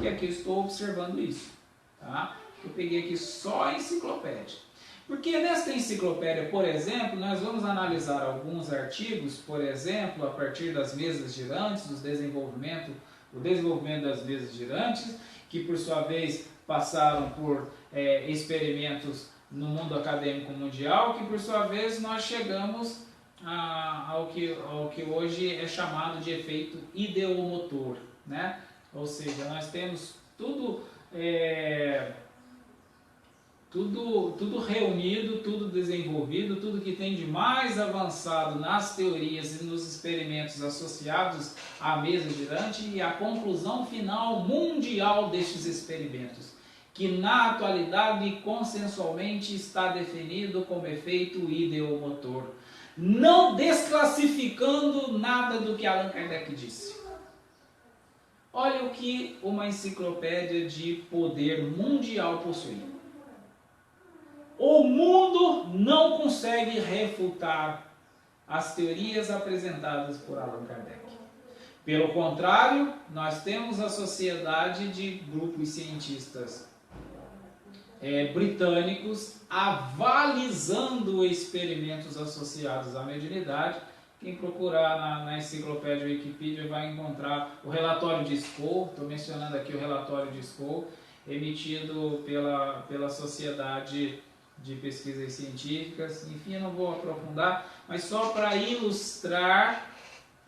E aqui eu estou observando isso. Tá? Eu peguei aqui só a enciclopédia. Porque nesta enciclopédia, por exemplo, nós vamos analisar alguns artigos, por exemplo, a partir das mesas girantes, o desenvolvimento das mesas girantes, que por sua vez passaram por experimentos no mundo acadêmico mundial, que por sua vez nós chegamos ao que hoje é chamado de efeito ideomotor, né? Ou seja, nós temos tudo reunido, tudo desenvolvido, tudo que tem de mais avançado nas teorias e nos experimentos associados à mesa girante e a conclusão final mundial destes experimentos, que na atualidade consensualmente está definido como efeito ideomotor, não desclassificando nada do que Allan Kardec disse. Olha o que uma enciclopédia de poder mundial possui. O mundo não consegue refutar as teorias apresentadas por Allan Kardec. Pelo contrário, nós temos a sociedade de grupos cientistas britânicos avalizando experimentos associados à mediunidade. Quem procurar na enciclopédia Wikipedia vai encontrar o relatório de Skoll. Estou mencionando aqui o relatório de Skoll, emitido pela Sociedade de Pesquisas Científicas. Enfim, eu não vou aprofundar, mas só para ilustrar,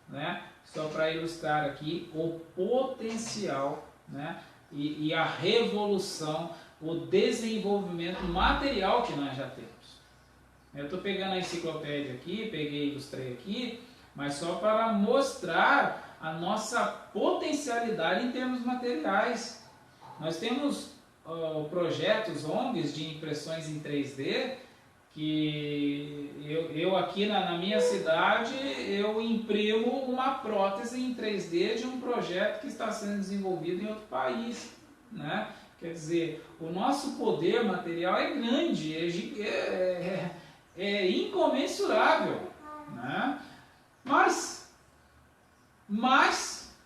né? Só para ilustrar aqui o potencial, né? E a revolução, o desenvolvimento material que nós já temos. Eu estou pegando a enciclopédia aqui, ilustrei aqui, mas só para mostrar a nossa potencialidade em termos materiais. Nós temos projetos, ONGs de impressões em 3D, que eu aqui na minha cidade, eu imprimo uma prótese em 3D de um projeto que está sendo desenvolvido em outro país, né? Quer dizer, o nosso poder material é grande, é incomensurável, né? Mas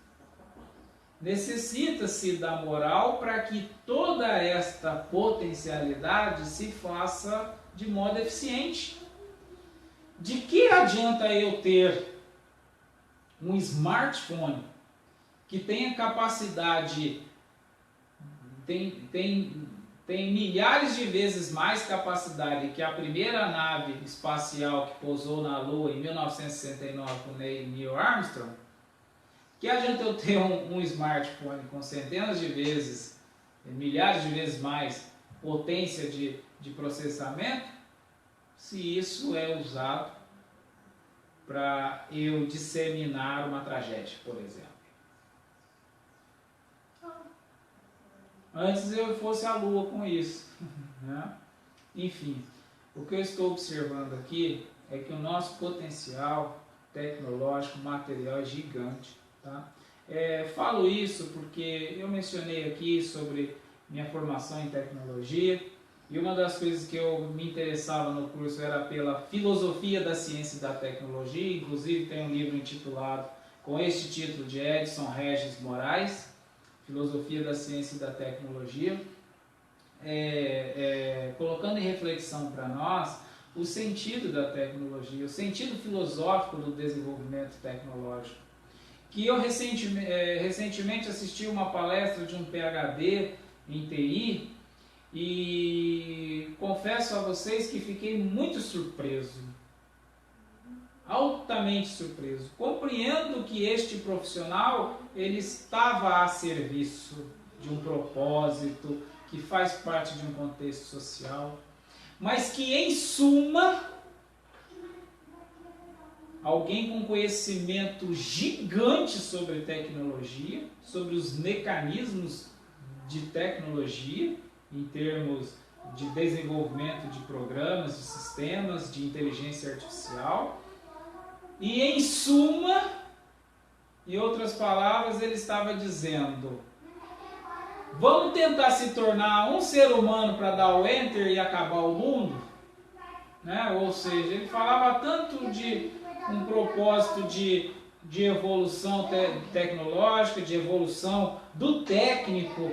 necessita-se da moral para que toda esta potencialidade se faça de modo eficiente. De que adianta eu ter um smartphone que tenha capacidade, tem milhares de vezes mais capacidade que a primeira nave espacial que pousou na Lua em 1969 com Neil Armstrong? Que adianta eu ter um smartphone com centenas de vezes, milhares de vezes mais potência de processamento, se isso é usado para eu disseminar uma tragédia, por exemplo? Antes eu fosse à Lua com isso, né? Enfim, o que eu estou observando aqui é que o nosso potencial tecnológico, material é gigante, tá? Falo isso porque eu mencionei aqui sobre minha formação em tecnologia, e uma das coisas que eu me interessava no curso era pela filosofia da ciência e da tecnologia. Inclusive tem um livro intitulado com este título, de Edson Regis Moraes, Filosofia da Ciência e da Tecnologia, colocando em reflexão para nós o sentido da tecnologia, o sentido filosófico do desenvolvimento tecnológico. Que eu recentemente assisti uma palestra de um PhD em TI e confesso a vocês que fiquei muito surpreso, altamente surpreso. Compreendo que este profissional ele estava a serviço de um propósito que faz parte de um contexto social, mas que em suma alguém com conhecimento gigante sobre tecnologia, sobre os mecanismos de tecnologia, em termos de desenvolvimento de programas, de sistemas, de inteligência artificial. E em suma, em outras palavras, ele estava dizendo: vamos tentar se tornar um ser humano para dar o enter e acabar o mundo? Né? Ou seja, ele falava tanto de um propósito de evolução tecnológica, de evolução do técnico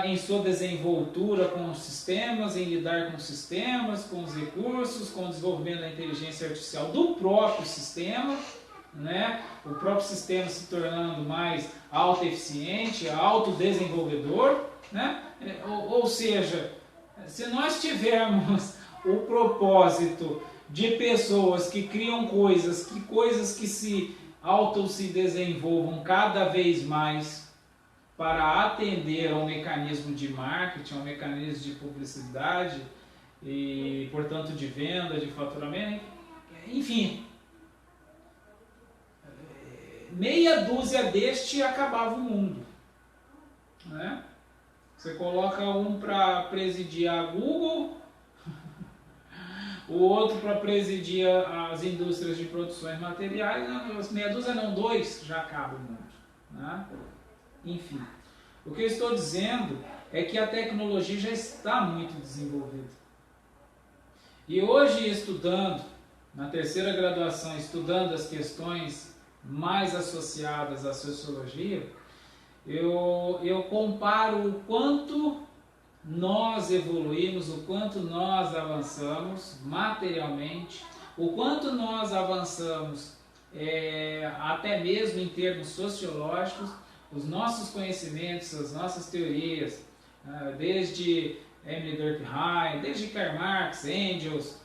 em sua desenvoltura com os sistemas, em lidar com os sistemas, com os recursos, com o desenvolvimento da inteligência artificial do próprio sistema, né? O próprio sistema se tornando mais autoeficiente, autodesenvolvedor, né? Ou seja, se nós tivermos o propósito de pessoas que criam coisas que se desenvolvam cada vez mais para atender a um mecanismo de marketing, a um mecanismo de publicidade e, portanto, de venda, de faturamento, enfim, meia dúzia deste acabava o mundo, né? Você coloca um para presidir a Google, o outro para presidir as indústrias de produções materiais, meia dúzia não, dois, já acaba o mundo, né? Enfim, o que eu estou dizendo é que a tecnologia já está muito desenvolvida. E hoje, estudando, na terceira graduação, estudando as questões mais associadas à sociologia, eu comparo o quanto nós evoluímos, o quanto nós avançamos materialmente, o quanto nós avançamos até mesmo em termos sociológicos, os nossos conhecimentos, as nossas teorias, desde Emile Durkheim, desde Karl Marx, Engels,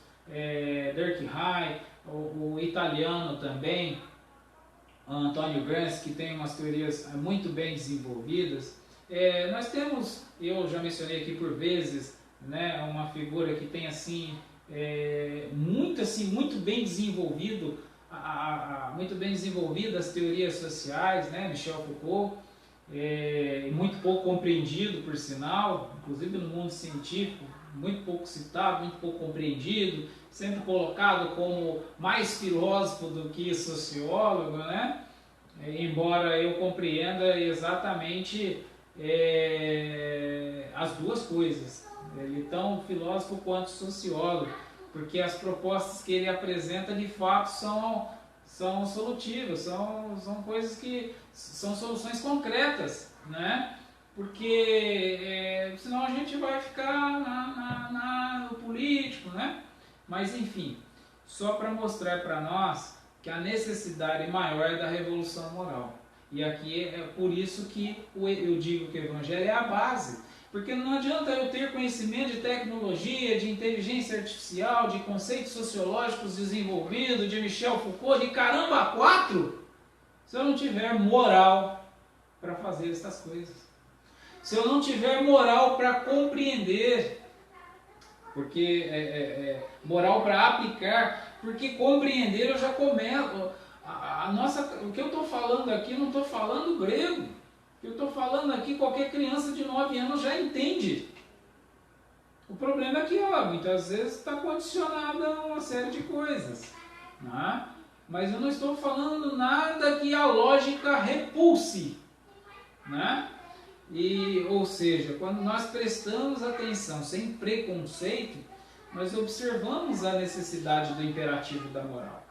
Durkheim, o italiano também, Antonio Gramsci, que tem umas teorias muito bem desenvolvidas. Nós temos, eu já mencionei aqui por vezes, né, uma figura que tem muito bem desenvolvido, muito bem desenvolvidas as teorias sociais, né, Michel Foucault, muito pouco compreendido, por sinal, inclusive no mundo científico, muito pouco citado, muito pouco compreendido, sempre colocado como mais filósofo do que sociólogo, né? Embora eu compreenda exatamente as duas coisas, ele é tão filósofo quanto sociólogo, porque as propostas que ele apresenta de fato são solutivas, são coisas que são soluções concretas, né? Porque senão a gente vai ficar no político, né? Mas enfim, só para mostrar para nós que a necessidade maior é da revolução moral. E aqui é por isso que eu digo que o Evangelho é a base. Porque não adianta eu ter conhecimento de tecnologia, de inteligência artificial, de conceitos sociológicos desenvolvidos, de Michel Foucault, de caramba, 4, se eu não tiver moral para fazer essas coisas. Se eu não tiver moral para compreender, porque moral para aplicar, porque compreender eu já começo. O que eu estou falando aqui, não estou falando grego. O que eu estou falando aqui, qualquer criança de 9 anos já entende. O problema é que muitas vezes está condicionada a uma série de coisas. Né? Mas eu não estou falando nada que a lógica repulse. Né? Ou seja, quando nós prestamos atenção sem preconceito, nós observamos a necessidade do imperativo da moral.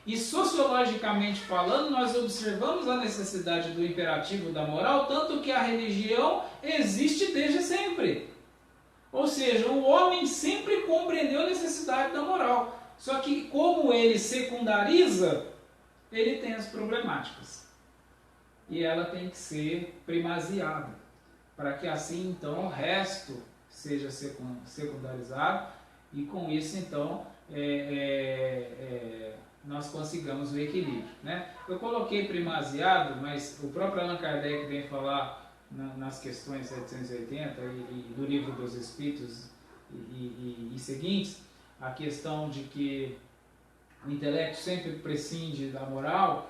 E sociologicamente falando, nós observamos a necessidade do imperativo da moral, tanto que a religião existe desde sempre. Ou seja, o homem sempre compreendeu a necessidade da moral. Só que como ele secundariza, ele tem as problemáticas. E ela tem que ser primasiada, para que assim então o resto seja secundarizado e com isso então nós consigamos o equilíbrio. Né? Eu coloquei primasiado, mas o próprio Allan Kardec vem falar nas questões 780 e do Livro dos Espíritos e seguintes, a questão de que o intelecto sempre prescinde da moral,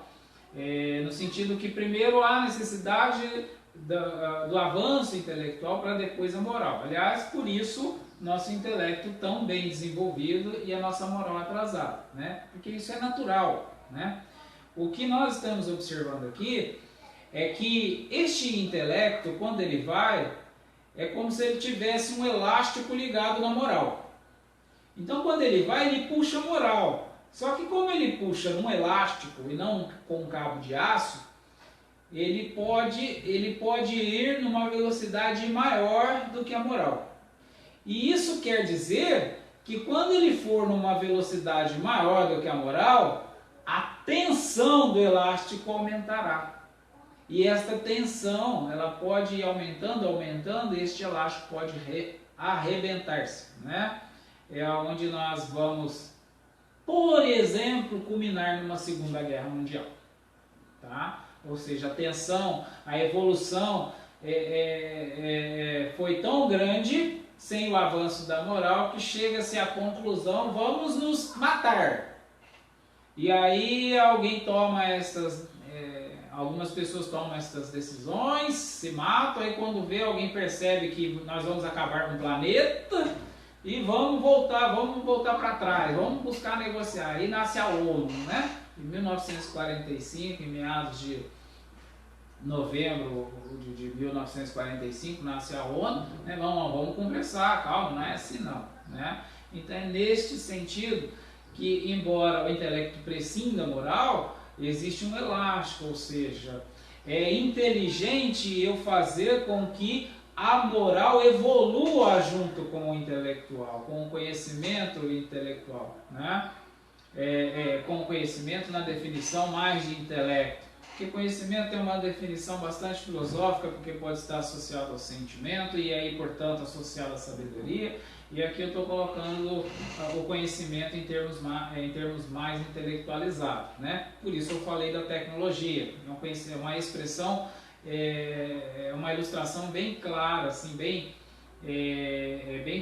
no sentido que primeiro há necessidade do avanço intelectual para depois a moral. Aliás, por isso nosso intelecto tão bem desenvolvido e a nossa moral atrasada, né? Porque isso é natural, né? O que nós estamos observando aqui é que este intelecto, quando ele vai, é como se ele tivesse um elástico ligado na moral. Então, quando ele vai, ele puxa a moral. Só que como ele puxa num elástico e não com um cabo de aço, ele pode ir numa velocidade maior do que a moral. E isso quer dizer que quando ele for numa velocidade maior do que a moral, a tensão do elástico aumentará. E esta tensão, ela pode ir aumentando, e este elástico pode arrebentar-se, né? É onde nós vamos, por exemplo, culminar numa Segunda Guerra Mundial. Tá? Ou seja, a tensão, a evolução foi tão grande, sem o avanço da moral, que chega-se à conclusão, vamos nos matar. E aí alguém toma algumas pessoas tomam essas decisões, se matam, aí quando vê, alguém percebe que nós vamos acabar com o planeta e vamos voltar para trás, vamos buscar negociar. Aí nasce a ONU, né? Em 1945, em meados de novembro de 1945, nasce a ONU, né? Vamos conversar, calma, não é assim não, né? Então é neste sentido que, embora o intelecto prescinda da moral, existe um elástico, ou seja, é inteligente eu fazer com que a moral evolua junto com o intelectual, com o conhecimento intelectual, né? Com o conhecimento na definição mais de intelecto. Porque conhecimento tem uma definição bastante filosófica, porque pode estar associado ao sentimento e aí, portanto, associado à sabedoria. E aqui eu estou colocando o conhecimento em termos mais intelectualizados, né? Por isso eu falei da tecnologia. É uma expressão, uma ilustração bem clara, assim, bem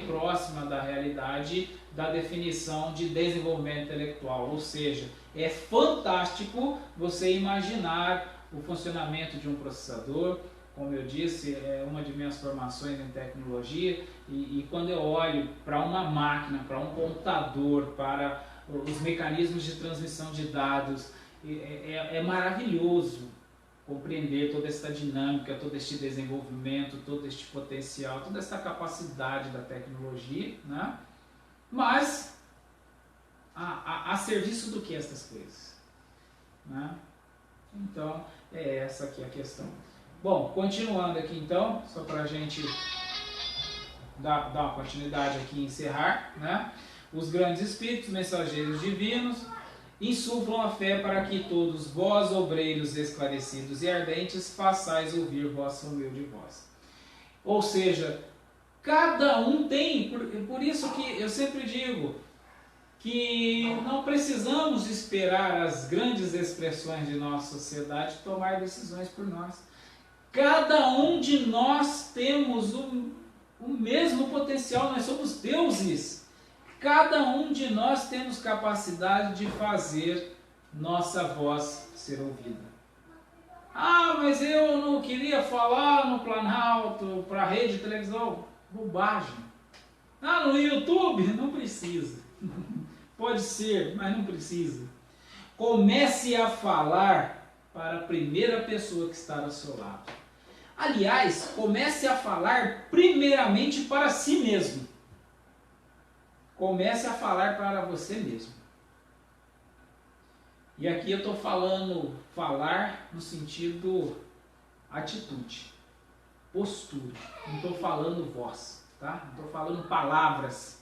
próxima da realidade da definição de desenvolvimento intelectual. Ou seja, é fantástico você imaginar o funcionamento de um processador, como eu disse, é uma de minhas formações em tecnologia, e quando eu olho para uma máquina, para um computador, para os mecanismos de transmissão de dados, é maravilhoso compreender toda essa dinâmica, todo este desenvolvimento, todo este potencial, toda essa capacidade da tecnologia, né? Mas a serviço do que essas coisas, né? Então, é essa aqui a questão. Bom, continuando aqui então, só para a gente dar uma continuidade aqui e encerrar, né? Os grandes espíritos, mensageiros divinos, insuflam a fé para que todos vós, obreiros esclarecidos e ardentes, façais ouvir vossa humilde voz. Ou seja, cada um tem, por isso que eu sempre digo que não precisamos esperar as grandes expressões de nossa sociedade tomar decisões por nós. Cada um de nós temos o mesmo potencial, nós somos deuses. Cada um de nós temos capacidade de fazer nossa voz ser ouvida. Ah, mas eu não queria falar no Planalto, para a rede de televisão. Bobagem. Ah, no YouTube? Não precisa. Pode ser, mas não precisa. Comece a falar para a primeira pessoa que está ao seu lado. Aliás, comece a falar primeiramente para si mesmo. Comece a falar para você mesmo. E aqui eu estou falando falar no sentido atitude, postura. Não estou falando voz, tá? Não estou falando palavras.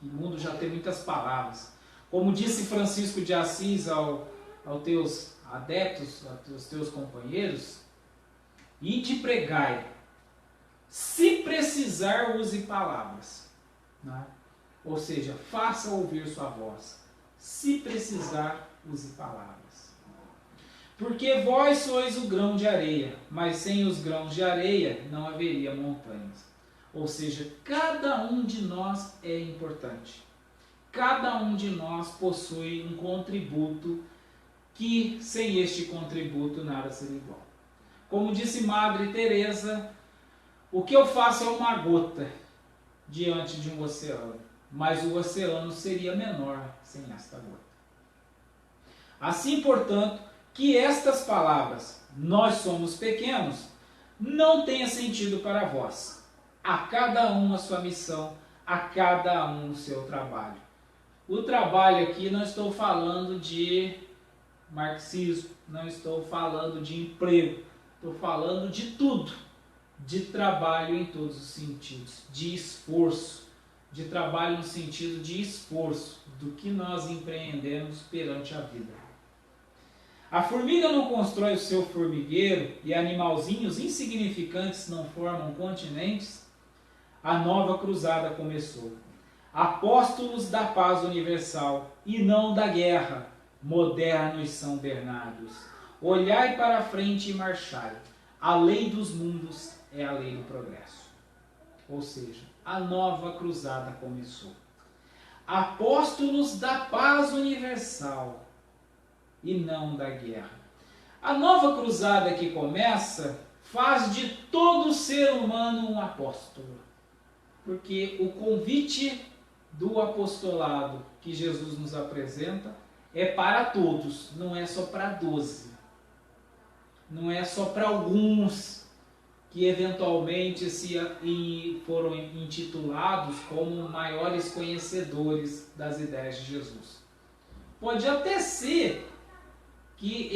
O mundo já tem muitas palavras. Como disse Francisco de Assis aos teus adeptos, aos teus companheiros, ide pregai. Se precisar, use palavras. Né? Ou seja, faça ouvir sua voz. Se precisar, use palavras. Porque vós sois o grão de areia, mas sem os grãos de areia não haveria montanhas. Ou seja, cada um de nós é importante. Cada um de nós possui um contributo que sem este contributo nada seria igual. Como disse Madre Teresa, o que eu faço é uma gota diante de um oceano, mas o oceano seria menor sem esta gota. Assim, portanto, que estas palavras, nós somos pequenos, não tenha sentido para vós. A cada um a sua missão, a cada um o seu trabalho. O trabalho aqui não estou falando de marxismo, não estou falando de emprego, estou falando de tudo, de trabalho em todos os sentidos, de esforço, de trabalho no sentido de esforço, do que nós empreendemos perante a vida. A formiga não constrói o seu formigueiro e animalzinhos insignificantes não formam continentes. A nova cruzada começou. Apóstolos da paz universal e não da guerra, modernos São Bernardos. Olhai para a frente e marchai. A lei dos mundos é a lei do progresso. Ou seja, a nova cruzada começou. Apóstolos da paz universal e não da guerra. A nova cruzada que começa faz de todo ser humano um apóstolo. Porque o convite do apostolado que Jesus nos apresenta é para todos, não é só para 12. Não é só para alguns que eventualmente foram intitulados como maiores conhecedores das ideias de Jesus. Pode até ser que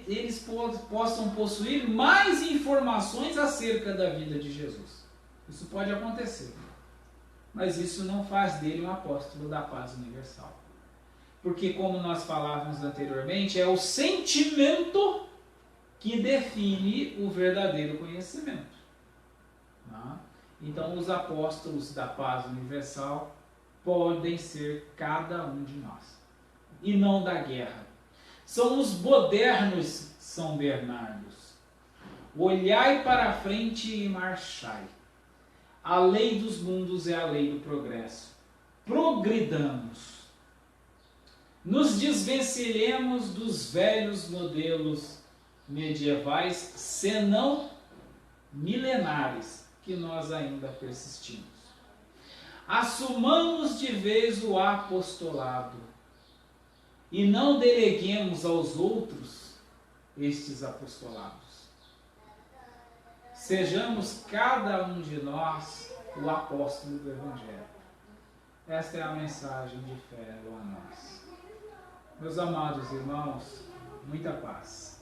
eles possam possuir mais informações acerca da vida de Jesus. Isso pode acontecer. Mas isso não faz dele um apóstolo da paz universal. Porque, como nós falávamos anteriormente, é o sentimento que define o verdadeiro conhecimento. Então, os apóstolos da paz universal podem ser cada um de nós. E não da guerra. São os modernos São Bernardos. Olhai para a frente e marchai. A lei dos mundos é a lei do progresso. Progridamos. Nos desvencilhemos dos velhos modelos medievais, senão milenares que nós ainda persistimos. Assumamos de vez o apostolado e não deleguemos aos outros estes apostolados. Sejamos cada um de nós o apóstolo do Evangelho. Esta é a mensagem de fé a nós. Meus amados irmãos, muita paz.